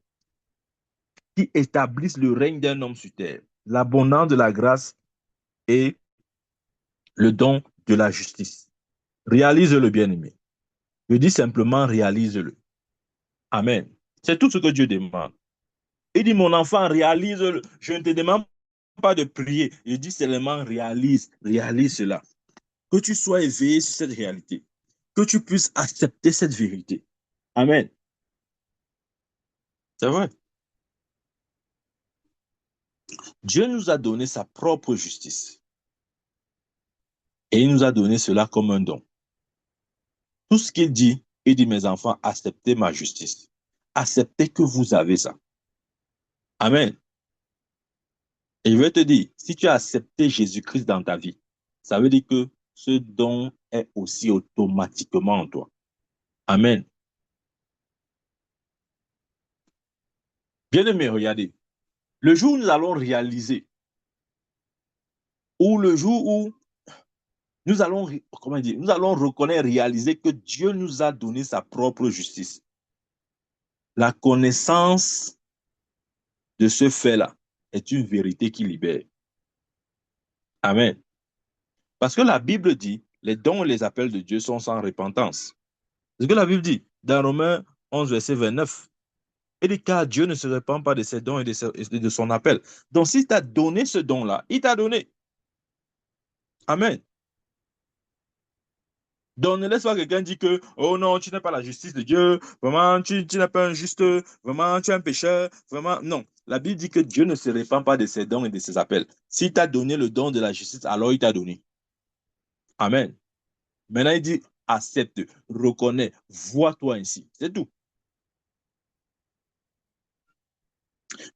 qui établissent le règne d'un homme sur terre. L'abondance de la grâce et le don de la justice. Réalise-le, bien-aimé. Je dis simplement réalise-le. Amen. C'est tout ce que Dieu demande. Il dit, mon enfant, réalise-le. Je ne te demande pas de prier. Je dis seulement réalise cela. Que tu sois éveillé sur cette réalité. Que tu puisses accepter cette vérité. Amen. C'est vrai. Dieu nous a donné sa propre justice. Et il nous a donné cela comme un don. Tout ce qu'il dit, mes enfants, acceptez ma justice. Acceptez que vous avez ça. Amen. Et je vais te dire, si tu as accepté Jésus-Christ dans ta vie, ça veut dire que ce don est aussi automatiquement en toi. Amen. Bien-aimé, regardez. Le jour où nous allons réaliser, ou le jour où Nous allons, comment dire, nous allons reconnaître, réaliser que Dieu nous a donné sa propre justice. La connaissance de ce fait-là est une vérité qui libère. Amen. Parce que la Bible dit, les dons et les appels de Dieu sont sans repentance. C'est ce que la Bible dit dans Romains 11, verset 29. Il dit, car Dieu ne se répand pas de ses dons et de son appel. Donc, s'il t'a donné ce don-là, il t'a donné. Amen. Donc, ne laisse pas quelqu'un dire que, oh non, tu n'es pas la justice de Dieu, vraiment, tu n'es pas un juste, vraiment, tu es un pécheur, vraiment, non. La Bible dit que Dieu ne se répand pas de ses dons et de ses appels. S'il t'a donné le don de la justice, alors il t'a donné. Amen. Maintenant, il dit, accepte, reconnais, vois-toi ainsi. C'est tout.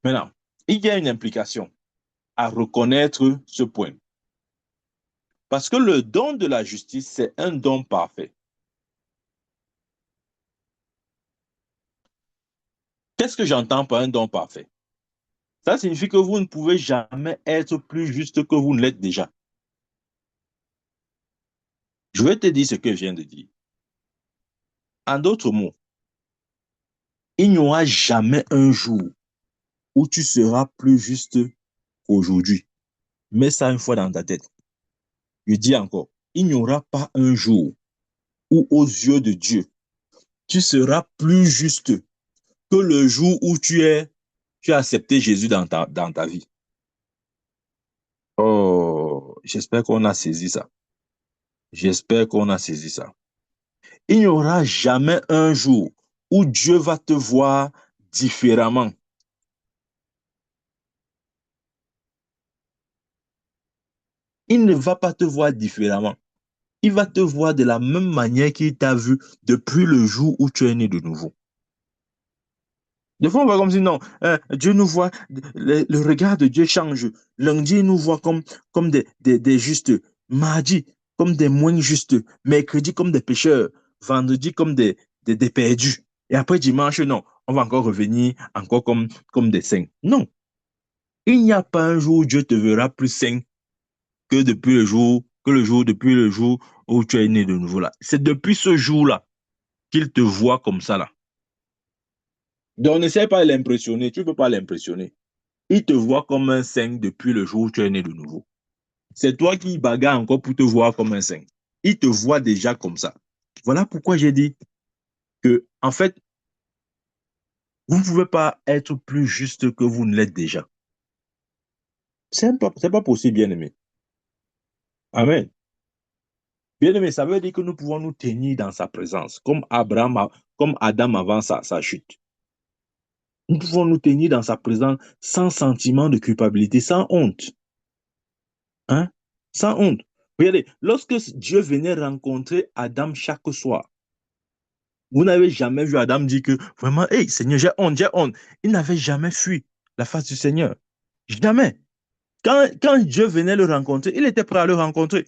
Maintenant, il y a une implication à reconnaître ce point. Parce que le don de la justice, c'est un don parfait. Qu'est-ce que j'entends par un don parfait? Ça signifie que vous ne pouvez jamais être plus juste que vous ne l'êtes déjà. Je vais te dire ce que je viens de dire. En d'autres mots, il n'y aura jamais un jour où tu seras plus juste qu'aujourd'hui. Mets ça une fois dans ta tête. Je dis encore, il n'y aura pas un jour où aux yeux de Dieu, tu seras plus juste que le jour où tu as accepté Jésus dans ta vie. Oh, j'espère qu'on a saisi ça. J'espère qu'on a saisi ça. Il n'y aura jamais un jour où Dieu va te voir différemment. Il ne va pas te voir différemment. Il va te voir de la même manière qu'il t'a vu depuis le jour où tu es né de nouveau. Des fois, on voit comme si non, Dieu nous voit, le regard de Dieu change. Lundi, il nous voit comme des justes. Mardi, comme des moins justes. Mercredi, comme des pécheurs. Vendredi, comme des perdus. Et après dimanche, non, on va encore revenir encore comme des saints. Non, il n'y a pas un jour où Dieu te verra plus saint depuis le jour où tu es né de nouveau là. C'est depuis ce jour-là qu'il te voit comme ça là. Donc, n'essaie pas de l'impressionner. Tu ne peux pas l'impressionner. Il te voit comme un saint depuis le jour où tu es né de nouveau. C'est toi qui bagarre encore pour te voir comme un saint. Il te voit déjà comme ça. Voilà pourquoi j'ai dit que, en fait, vous ne pouvez pas être plus juste que vous ne l'êtes déjà. C'est pas possible, bien-aimé. Amen. Bien-aimé, ça veut dire que nous pouvons nous tenir dans sa présence, comme Adam avant sa chute. Nous pouvons nous tenir dans sa présence sans sentiment de culpabilité, sans honte. Hein? Sans honte. Regardez, lorsque Dieu venait rencontrer Adam chaque soir, vous n'avez jamais vu Adam dire que vraiment, hey, Seigneur, j'ai honte, j'ai honte. Il n'avait jamais fui la face du Seigneur. Jamais. Quand Dieu venait le rencontrer, il était prêt à le rencontrer.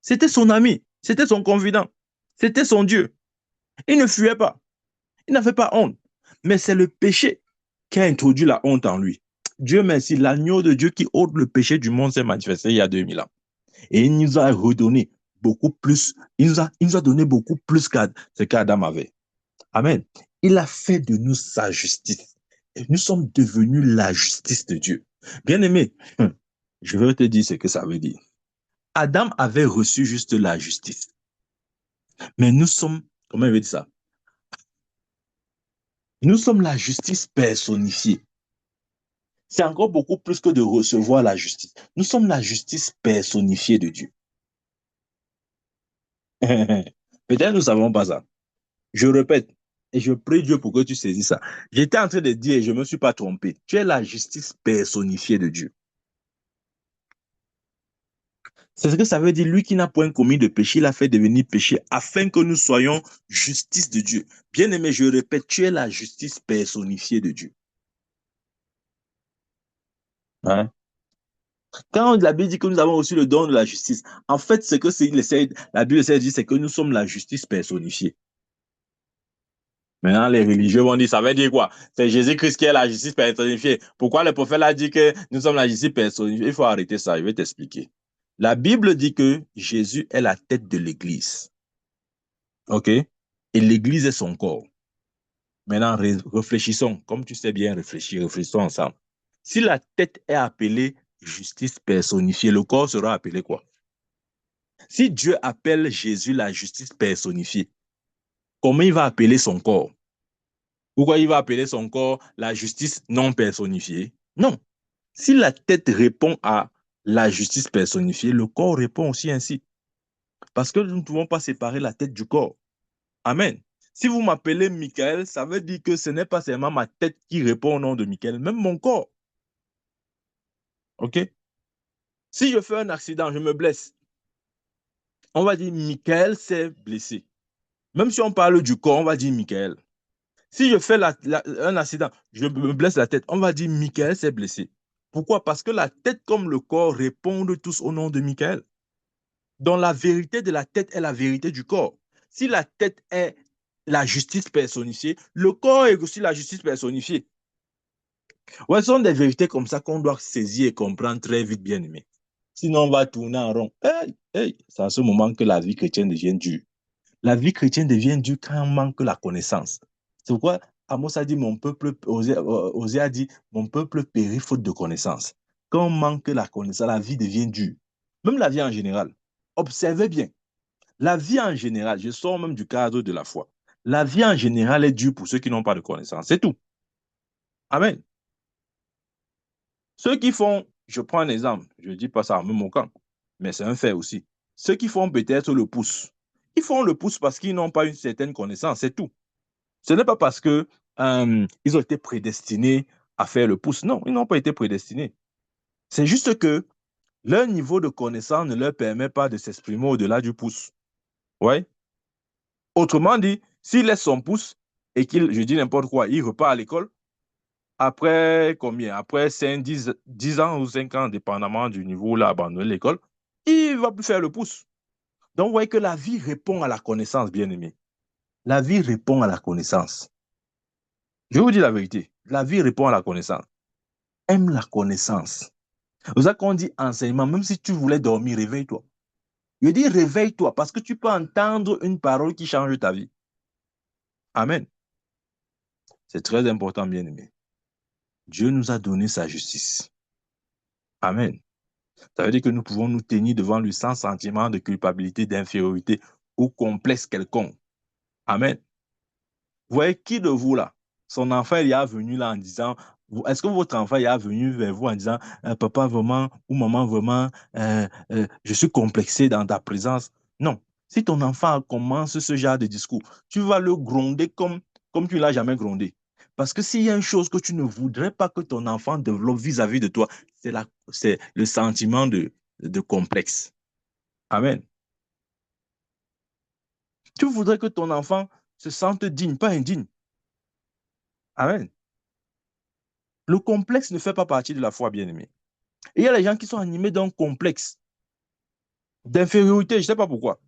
C'était son ami, c'était son confident, c'était son Dieu. Il ne fuyait pas, il n'avait pas honte. Mais c'est le péché qui a introduit la honte en lui. Dieu merci, l'agneau de Dieu qui ôte le péché du monde s'est manifesté il y a 2000 ans. Et il nous a redonné beaucoup plus, il nous a donné beaucoup plus que ce qu'Adam avait. Amen. Il a fait de nous sa justice. Et nous sommes devenus la justice de Dieu. Bien-aimé, je vais te dire ce que ça veut dire. Adam avait reçu juste la justice. Mais nous sommes, comment il veut dire ça? Nous sommes la justice personnifiée. C'est encore beaucoup plus que de recevoir la justice. Nous sommes la justice personnifiée de Dieu. Peut-être nous ne savons pas ça. Je répète, et je prie Dieu pour que tu saisisses ça. J'étais en train de dire, et je ne me suis pas trompé, tu es la justice personnifiée de Dieu. C'est ce que ça veut dire, lui qui n'a point commis de péché, il a fait devenir péché afin que nous soyons justice de Dieu. Bien-aimé, je répète, tu es la justice personnifiée de Dieu. Hein? Quand la Bible dit que nous avons reçu le don de la justice, en fait, ce que la Bible essaie de dire, c'est que nous sommes la justice personnifiée. Maintenant, les religieux vont dire, ça veut dire quoi? C'est Jésus-Christ qui est la justice personnifiée. Pourquoi le prophète a dit que nous sommes la justice personnifiée? Il faut arrêter ça, je vais t'expliquer. La Bible dit que Jésus est la tête de l'Église. OK? Et l'Église est son corps. Maintenant, réfléchissons. Comme tu sais bien réfléchir, réfléchissons ensemble. Si la tête est appelée justice personnifiée, le corps sera appelé quoi? Si Dieu appelle Jésus la justice personnifiée, comment il va appeler son corps? Pourquoi il va appeler son corps la justice non personnifiée? Non. Si la tête répond à la justice personnifiée, le corps répond aussi ainsi. Parce que nous ne pouvons pas séparer la tête du corps. Amen. Si vous m'appelez Michael, ça veut dire que ce n'est pas seulement ma tête qui répond au nom de Michael, même mon corps. OK? Si je fais un accident, je me blesse, on va dire Michael s'est blessé. Même si on parle du corps, on va dire Michael. Si je fais un accident, je me blesse la tête, on va dire Michael s'est blessé. Pourquoi? Parce que la tête comme le corps répondent tous au nom de Michael. Donc la vérité de la tête est la vérité du corps. Si la tête est la justice personnifiée, le corps est aussi la justice personnifiée. Ouais, ce sont des vérités comme ça qu'on doit saisir et comprendre très vite, bien aimé. Sinon, on va tourner en rond. Hey, hey, c'est à ce moment que la vie chrétienne devient dure. La vie chrétienne devient dure quand on manque la connaissance. C'est pourquoi Amos a dit, Osée a dit, mon peuple périt faute de connaissance. Quand on manque la connaissance, la vie devient dure. Même la vie en général. Observez bien. La vie en général, je sors même du cadre de la foi. La vie en général est dure pour ceux qui n'ont pas de connaissance. C'est tout. Amen. Ceux qui font, je prends un exemple, je ne dis pas ça en me moquant, mais c'est un fait aussi. Ceux qui font peut-être le pouce, ils font le pouce parce qu'ils n'ont pas une certaine connaissance, c'est tout. Ce n'est pas parce que ils ont été prédestinés à faire le pouce. Non, ils n'ont pas été prédestinés. C'est juste que leur niveau de connaissance ne leur permet pas de s'exprimer au-delà du pouce. Ouais. Autrement dit, s'il laisse son pouce et qu'il, je dis n'importe quoi, il repart à l'école, après combien? Après 5, 10 ans ou 5 ans, dépendamment du niveau où il a abandonné l'école, il ne va plus faire le pouce. Donc, vous voyez que la vie répond à la connaissance, bien aimé. La vie répond à la connaissance. Je vous dis la vérité. La vie répond à la connaissance. Aime la connaissance. C'est ça qu'on dit enseignement, même si tu voulais dormir, réveille-toi. Je dis réveille-toi parce que tu peux entendre une parole qui change ta vie. Amen. C'est très important, bien aimé. Dieu nous a donné sa justice. Amen. Ça veut dire que nous pouvons nous tenir devant lui sans sentiment de culpabilité, d'infériorité ou complexe quelconque. Amen. Vous voyez qui de vous là, son enfant il est venu là en disant, est-ce que votre enfant est venu vers vous en disant, papa vraiment ou maman vraiment, je suis complexé dans ta présence? Non. Si ton enfant commence ce genre de discours, tu vas le gronder comme tu ne l'as jamais grondé. Parce que s'il y a une chose que tu ne voudrais pas que ton enfant développe vis-à-vis de toi, c'est le sentiment de complexe. Amen. Tu voudrais que ton enfant se sente digne, pas indigne. Amen. Le complexe ne fait pas partie de la foi, bien-aimé. Et il y a les gens qui sont animés d'un complexe, d'infériorité, je ne sais pas pourquoi.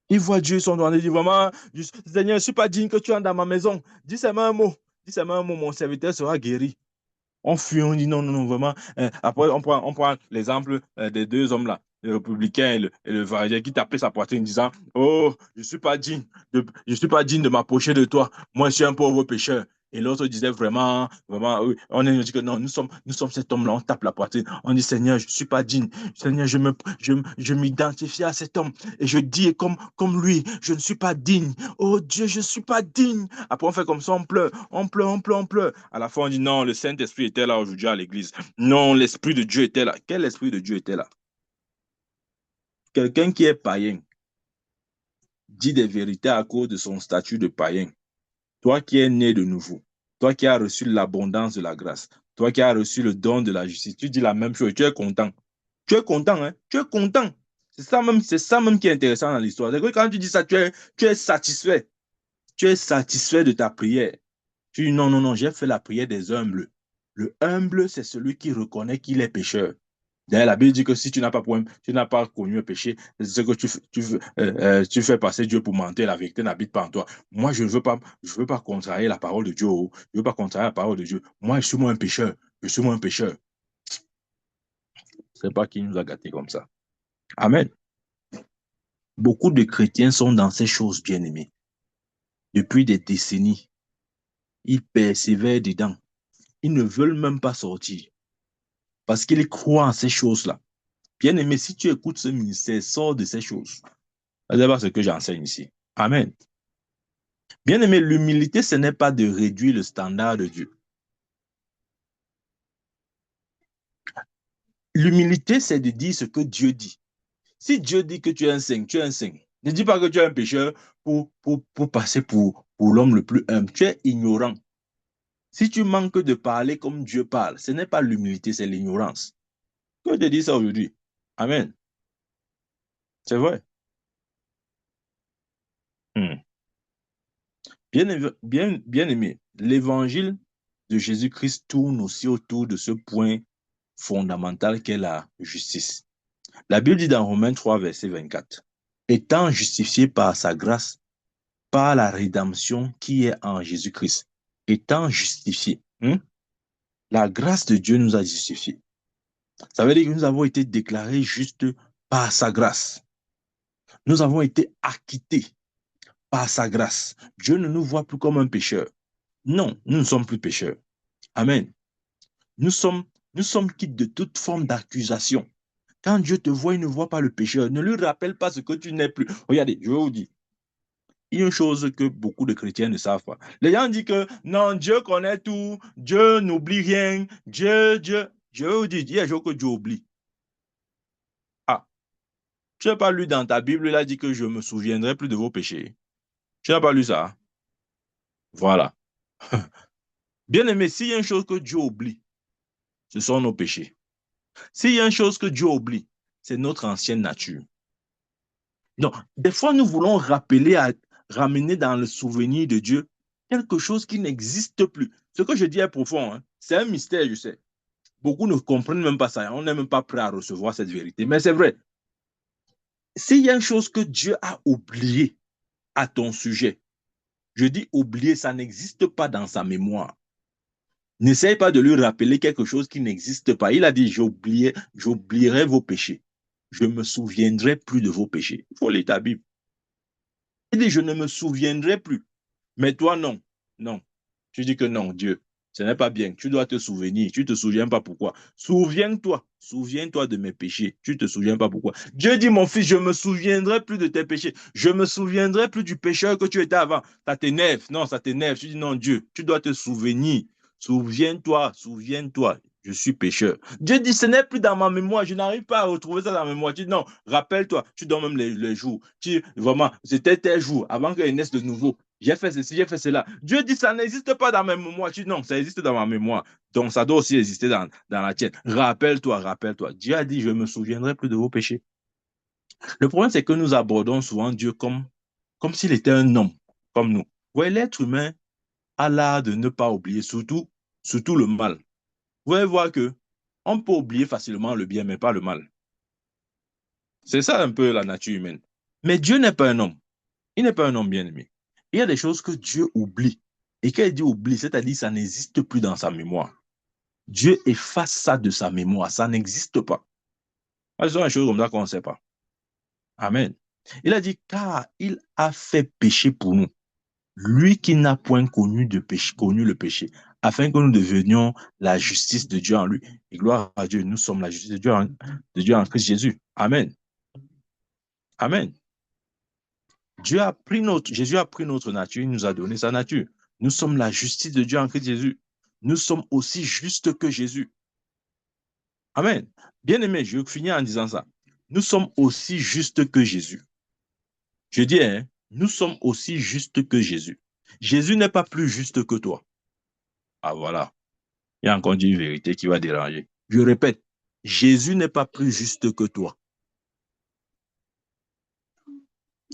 Ils voient Dieu, ils sont dans les disent vraiment, Seigneur, je ne suis pas digne que tu entres dans ma maison. Dis seulement un mot. Dis seulement un mot, mon serviteur sera guéri. On fuit, on dit non, non, non, vraiment. Après, on prend l'exemple des deux hommes là, le républicain et le pharisien, qui tapaient sa poitrine en disant, oh, je suis pas digne de m'approcher de toi. Moi, je suis un pauvre pécheur. Et l'autre disait vraiment, vraiment, oui. On dit que non, nous sommes cet homme-là, on tape la poitrine. On dit, Seigneur, je ne suis pas digne. Seigneur, je m'identifie à cet homme. Et je dis comme lui, je ne suis pas digne. Oh Dieu, je ne suis pas digne. Après, on fait comme ça, on pleure, on pleure, on pleure, on pleure. À la fin, on dit non, le Saint-Esprit était là aujourd'hui à l'église. Non, l'Esprit de Dieu était là. Quel Esprit de Dieu était là? Quelqu'un qui est païen dit des vérités à cause de son statut de païen. Toi qui es né de nouveau, toi qui as reçu l'abondance de la grâce, toi qui as reçu le don de la justice, tu dis la même chose, tu es content. Tu es content, hein? Tu es content. C'est ça même qui est intéressant dans l'histoire. C'est que quand tu dis ça, tu es satisfait. Tu es satisfait de ta prière. Tu dis non, non, non, j'ai fait la prière des humbles. Le humble, c'est celui qui reconnaît qu'il est pécheur. D'ailleurs, la Bible dit que si tu n'as pas connu un péché, c'est que tu fais passer Dieu pour mentir, la vérité n'habite pas en toi. Moi, je veux pas contrarier la parole de Dieu. Je ne veux pas contrarier la parole de Dieu. Moi, je suis moi un pécheur. Je suis moi un pécheur. Je ne sais pas qui nous a gâtés comme ça. Amen. Beaucoup de chrétiens sont dans ces choses, bien-aimés. Depuis des décennies, ils persévèrent dedans. Ils ne veulent même pas sortir parce qu'ils croient en ces choses-là. Bien-aimé, si tu écoutes ce ministère, sors de ces choses. C'est pas ce que j'enseigne ici. Amen. Bien-aimé, l'humilité, ce n'est pas de réduire le standard de Dieu. L'humilité, c'est de dire ce que Dieu dit. Si Dieu dit que tu es un saint, tu es un saint. Ne dis pas que tu es un pécheur pour passer pour l'homme le plus humble. Tu es ignorant. Si tu manques de parler comme Dieu parle, ce n'est pas l'humilité, c'est l'ignorance. Que te dit ça aujourd'hui? Amen. C'est vrai. Hmm. Bien aimé, l'évangile de Jésus-Christ tourne aussi autour de ce point fondamental qu'est la justice. La Bible dit dans Romains 3, verset 24, étant justifié par sa grâce, par la rédemption qui est en Jésus-Christ, étant justifié. La grâce de Dieu nous a justifiés. Ça veut dire que nous avons été déclarés justes par sa grâce. Nous avons été acquittés par sa grâce. Dieu ne nous voit plus comme un pécheur. Non, nous ne sommes plus pécheurs. Amen. Nous sommes, nous sommes quittes de toute forme d'accusation. Quand Dieu te voit, il ne voit pas le pécheur. Ne lui rappelle pas ce que tu n'es plus. Regardez, je vais vous dire. Il y a une chose que beaucoup de chrétiens ne savent pas. Les gens disent que non, Dieu connaît tout, Dieu n'oublie rien, Dieu. Je vais vous dire, il y a des choses que Dieu oublie. Ah, tu n'as pas lu dans ta Bible, il a dit que je me souviendrai plus de vos péchés. Tu n'as pas lu ça? Voilà. Bien aimé, s'il y a une chose que Dieu oublie, ce sont nos péchés. S'il y a une chose que Dieu oublie, c'est notre ancienne nature. Donc, des fois, nous voulons ramener dans le souvenir de Dieu quelque chose qui n'existe plus. Ce que je dis est profond, hein. C'est un mystère, je sais. Beaucoup ne comprennent même pas ça. On n'est même pas prêt à recevoir cette vérité. Mais c'est vrai. S'il y a une chose que Dieu a oubliée à ton sujet, je dis oublié, ça n'existe pas dans sa mémoire. N'essaye pas de lui rappeler quelque chose qui n'existe pas. Il a dit, j'oublierai vos péchés. Je ne me souviendrai plus de vos péchés. Il faut lire ta Bible. Il dit, je ne me souviendrai plus. Mais toi, non. Non. Tu dis que non, Dieu, ce n'est pas bien. Tu dois te souvenir. Tu ne te souviens pas pourquoi. Souviens-toi. Souviens-toi de mes péchés. Tu ne te souviens pas pourquoi. Dieu dit, mon fils, je ne me souviendrai plus de tes péchés. Je ne me souviendrai plus du pécheur que tu étais avant. Ça t'énerve. Non, ça t'énerve. Tu dis, non, Dieu, tu dois te souvenir. Souviens-toi, souviens-toi. Je suis pécheur. Dieu dit, ce n'est plus dans ma mémoire. Je n'arrive pas à retrouver ça dans ma mémoire. Tu dis, non, rappelle-toi. Tu donnes même les jours. Vraiment, c'était tes jours avant qu'il naisse de nouveau. J'ai fait ceci, j'ai fait cela. Dieu dit, ça n'existe pas dans ma mémoire. Tu dis, non, ça existe dans ma mémoire. Donc, ça doit aussi exister dans la tienne. Rappelle-toi, rappelle-toi. Dieu a dit, je ne me souviendrai plus de vos péchés. Le problème, c'est que nous abordons souvent Dieu comme s'il était un homme, comme nous. Vous voyez, l'être humain a l'art de ne pas oublier, surtout le mal. Vous allez voir que on peut oublier facilement le bien, mais pas le mal. C'est ça un peu la nature humaine. Mais Dieu n'est pas un homme. Il n'est pas un homme bien-aimé. Il y a des choses que Dieu oublie. Et quand il dit oublie, c'est-à-dire que ça n'existe plus dans sa mémoire. Dieu efface ça de sa mémoire. Ça n'existe pas. Ce sont des choses comme ça qu'on ne sait pas. Amen. Il a dit, car il a fait péché pour nous. Lui qui n'a point connu le péché, afin que nous devenions la justice de Dieu en lui. Et gloire à Dieu, nous sommes la justice de Dieu en Christ Jésus. Amen. Amen. Jésus a pris notre nature, il nous a donné sa nature. Nous sommes la justice de Dieu en Christ Jésus. Nous sommes aussi justes que Jésus. Amen. Bien-aimé, je finis en disant ça. Nous sommes aussi justes que Jésus. Je dis, hein, nous sommes aussi justes que Jésus. Jésus n'est pas plus juste que toi. Ah voilà, il y a encore une vérité qui va déranger. Je répète, Jésus n'est pas plus juste que toi.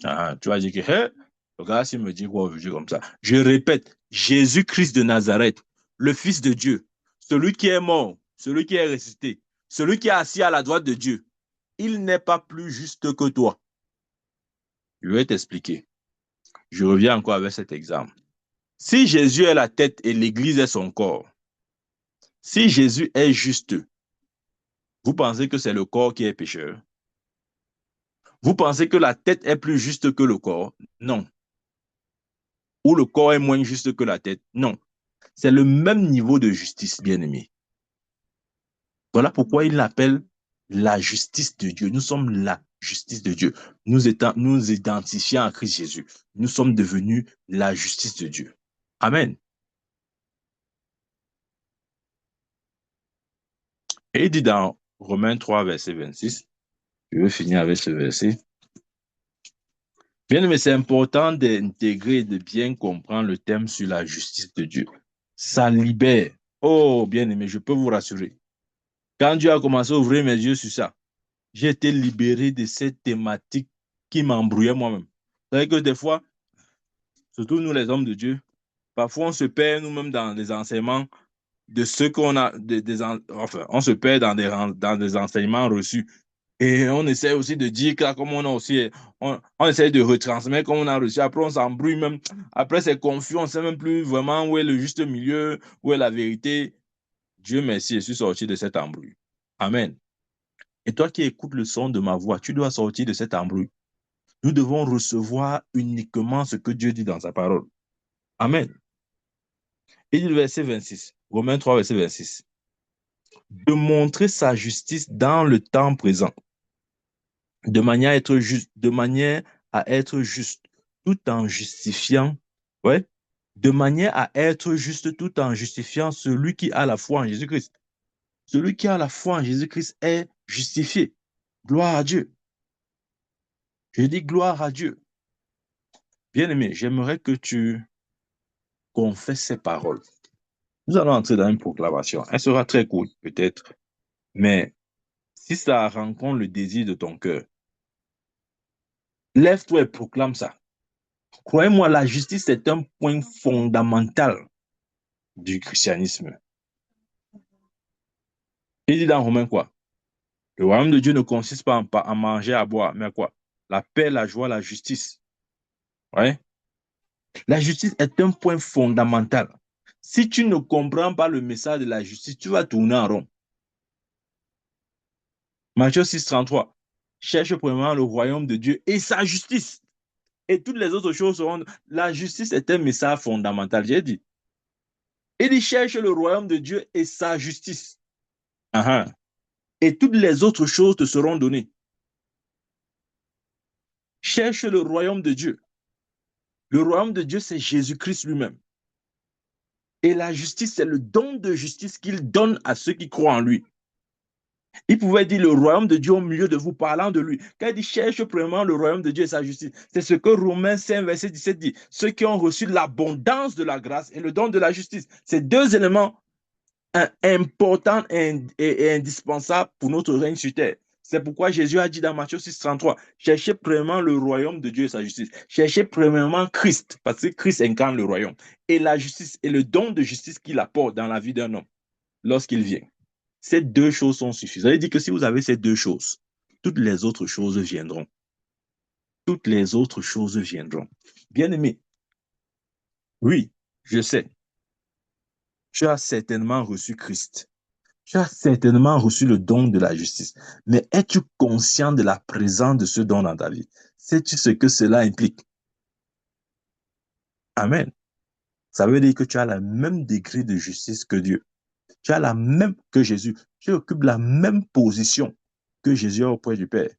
Ah, tu vas dire que, hey, le gars, s'il me dit quoi aujourd'hui comme ça. Je répète, Jésus-Christ de Nazareth, le Fils de Dieu, celui qui est mort, celui qui est ressuscité, celui qui est assis à la droite de Dieu, il n'est pas plus juste que toi. Je vais t'expliquer. Je reviens encore avec cet exemple. Si Jésus est la tête et l'Église est son corps, si Jésus est juste, vous pensez que c'est le corps qui est pécheur? Vous pensez que la tête est plus juste que le corps? Non. Ou le corps est moins juste que la tête? Non. C'est le même niveau de justice, bien-aimé. Voilà pourquoi il l'appelle la justice de Dieu. Nous sommes la justice de Dieu. Nous identifiant à Christ Jésus. Nous sommes devenus la justice de Dieu. Amen. Et il dit dans Romains 3, verset 26, je veux finir avec ce verset. Bien aimé, c'est important d'intégrer et de bien comprendre le thème sur la justice de Dieu. Ça libère. Oh, bien aimé, je peux vous rassurer. Quand Dieu a commencé à ouvrir mes yeux sur ça, j'ai été libéré de cette thématique qui m'embrouillait moi-même. Vous savez que des fois, surtout nous les hommes de Dieu, parfois on se perd nous-mêmes dans les enseignements de ce qu'on a, enfin, on se perd dans des enseignements reçus. Et on essaie aussi de dire que comme on a aussi, on essaie de retransmettre comme on a reçu. Après, on s'embrouille même. Après, c'est confus. On ne sait même plus vraiment où est le juste milieu, où est la vérité. Dieu merci, je suis sorti de cette embrouille. Amen. Et toi qui écoutes le son de ma voix, tu dois sortir de cette embrouille. Nous devons recevoir uniquement ce que Dieu dit dans sa parole. Amen. Il dit le verset 26, Romains 3, verset 26. De montrer sa justice dans le temps présent, de manière à être juste, tout en justifiant, ouais, de manière à être juste tout en justifiant celui qui a la foi en Jésus-Christ. Celui qui a la foi en Jésus-Christ est justifié. Gloire à Dieu. Je dis gloire à Dieu. Bien-aimé, j'aimerais que tu confesses ces paroles. Nous allons entrer dans une proclamation. Elle sera très courte, peut-être, mais si ça rencontre le désir de ton cœur, lève-toi et proclame ça. Croyez-moi, la justice est un point fondamental du christianisme. Il dit dans Romains quoi? Le royaume de Dieu ne consiste pas en manger, à boire, mais à quoi? La paix, la joie, la justice. Ouais? La justice est un point fondamental. Si tu ne comprends pas le message de la justice, tu vas tourner en rond. Matthieu 6,33. Cherche premièrement le royaume de Dieu et sa justice. Et toutes les autres choses seront. La justice est un message fondamental, j'ai dit. Il dit cherche le royaume de Dieu et sa justice. Uh-huh. Et toutes les autres choses te seront données. Cherche le royaume de Dieu. Le royaume de Dieu, c'est Jésus-Christ lui-même. Et la justice, c'est le don de justice qu'il donne à ceux qui croient en lui. Il pouvait dire le royaume de Dieu au milieu de vous, parlant de lui. Quand il dit cherche premièrement le royaume de Dieu et sa justice, c'est ce que Romains 5, verset 17 dit. Ceux qui ont reçu l'abondance de la grâce et le don de la justice. C'est deux éléments importants et indispensables pour notre règne sur terre. C'est pourquoi Jésus a dit dans Matthieu 6, 33, cherchez premièrement le royaume de Dieu et sa justice. Cherchez premièrement Christ, parce que Christ incarne le royaume. Et la justice et le don de justice qu'il apporte dans la vie d'un homme lorsqu'il vient. Ces deux choses sont suffisantes. Ça veut dire que si vous avez ces deux choses, toutes les autres choses viendront. Toutes les autres choses viendront. Bien aimé, oui, je sais, tu as certainement reçu Christ. Tu as certainement reçu le don de la justice. Mais es-tu conscient de la présence de ce don dans ta vie? Sais-tu ce que cela implique? Amen. Ça veut dire que tu as le même degré de justice que Dieu. Tu as la même que Jésus. Tu occupes la même position que Jésus auprès du Père.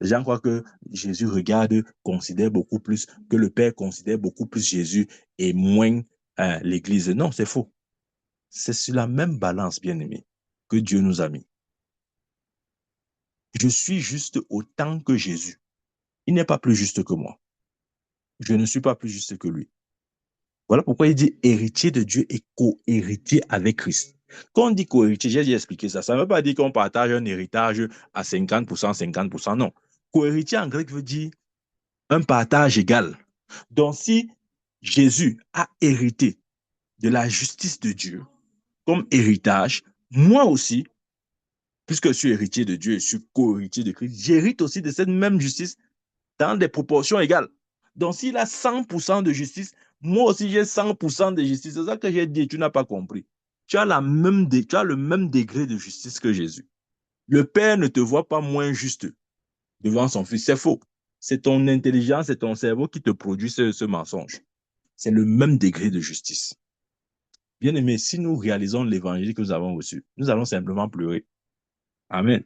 Les gens croient que Jésus regarde, considère beaucoup plus, que le Père considère beaucoup plus Jésus et moins l'Église. Non, c'est faux. C'est sur la même balance, bien-aimé, que Dieu nous a mis. Je suis juste autant que Jésus. Il n'est pas plus juste que moi. Je ne suis pas plus juste que lui. Voilà pourquoi il dit héritier de Dieu et co-héritier avec Christ. Quand on dit co-héritier, j'ai déjà expliqué ça. Ça ne veut pas dire qu'on partage un héritage à 50%, 50%. Non. Co-héritier en grec veut dire un partage égal. Donc, si Jésus a hérité de la justice de Dieu comme héritage, moi aussi, puisque je suis héritier de Dieu et je suis co-héritier de Christ, j'hérite aussi de cette même justice dans des proportions égales. Donc, s'il a 100% de justice, moi aussi j'ai 100% de justice. C'est ça que j'ai dit, tu n'as pas compris. Tu as le même degré de justice que Jésus. Le Père ne te voit pas moins juste. devant son fils. C'est faux. C'est ton intelligence, c'est ton cerveau qui te produit ce mensonge. C'est le même degré de justice. Bien aimé, si nous réalisons l'évangile que nous avons reçu, nous allons simplement pleurer. Amen.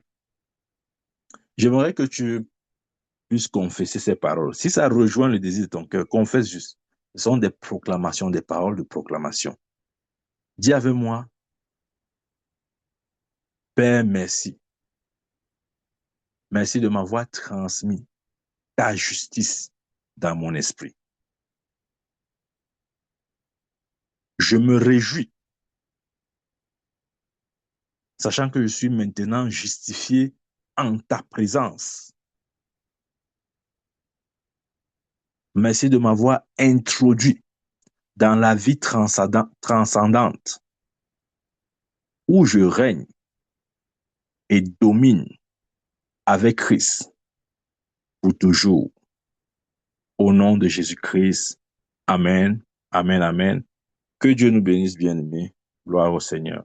J'aimerais que tu puisses confesser ces paroles. Si ça rejoint le désir de ton cœur, confesse juste. Ce sont des proclamations, des paroles de proclamation. Dis avec moi, Père, merci. Merci de m'avoir transmis ta justice dans mon esprit. Je me réjouis, sachant que je suis maintenant justifié en ta présence. Merci de m'avoir introduit dans la vie transcendante où je règne et domine avec Christ pour toujours. Au nom de Jésus-Christ. Amen, amen, amen. Que Dieu nous bénisse, bien-aimés. Gloire au Seigneur.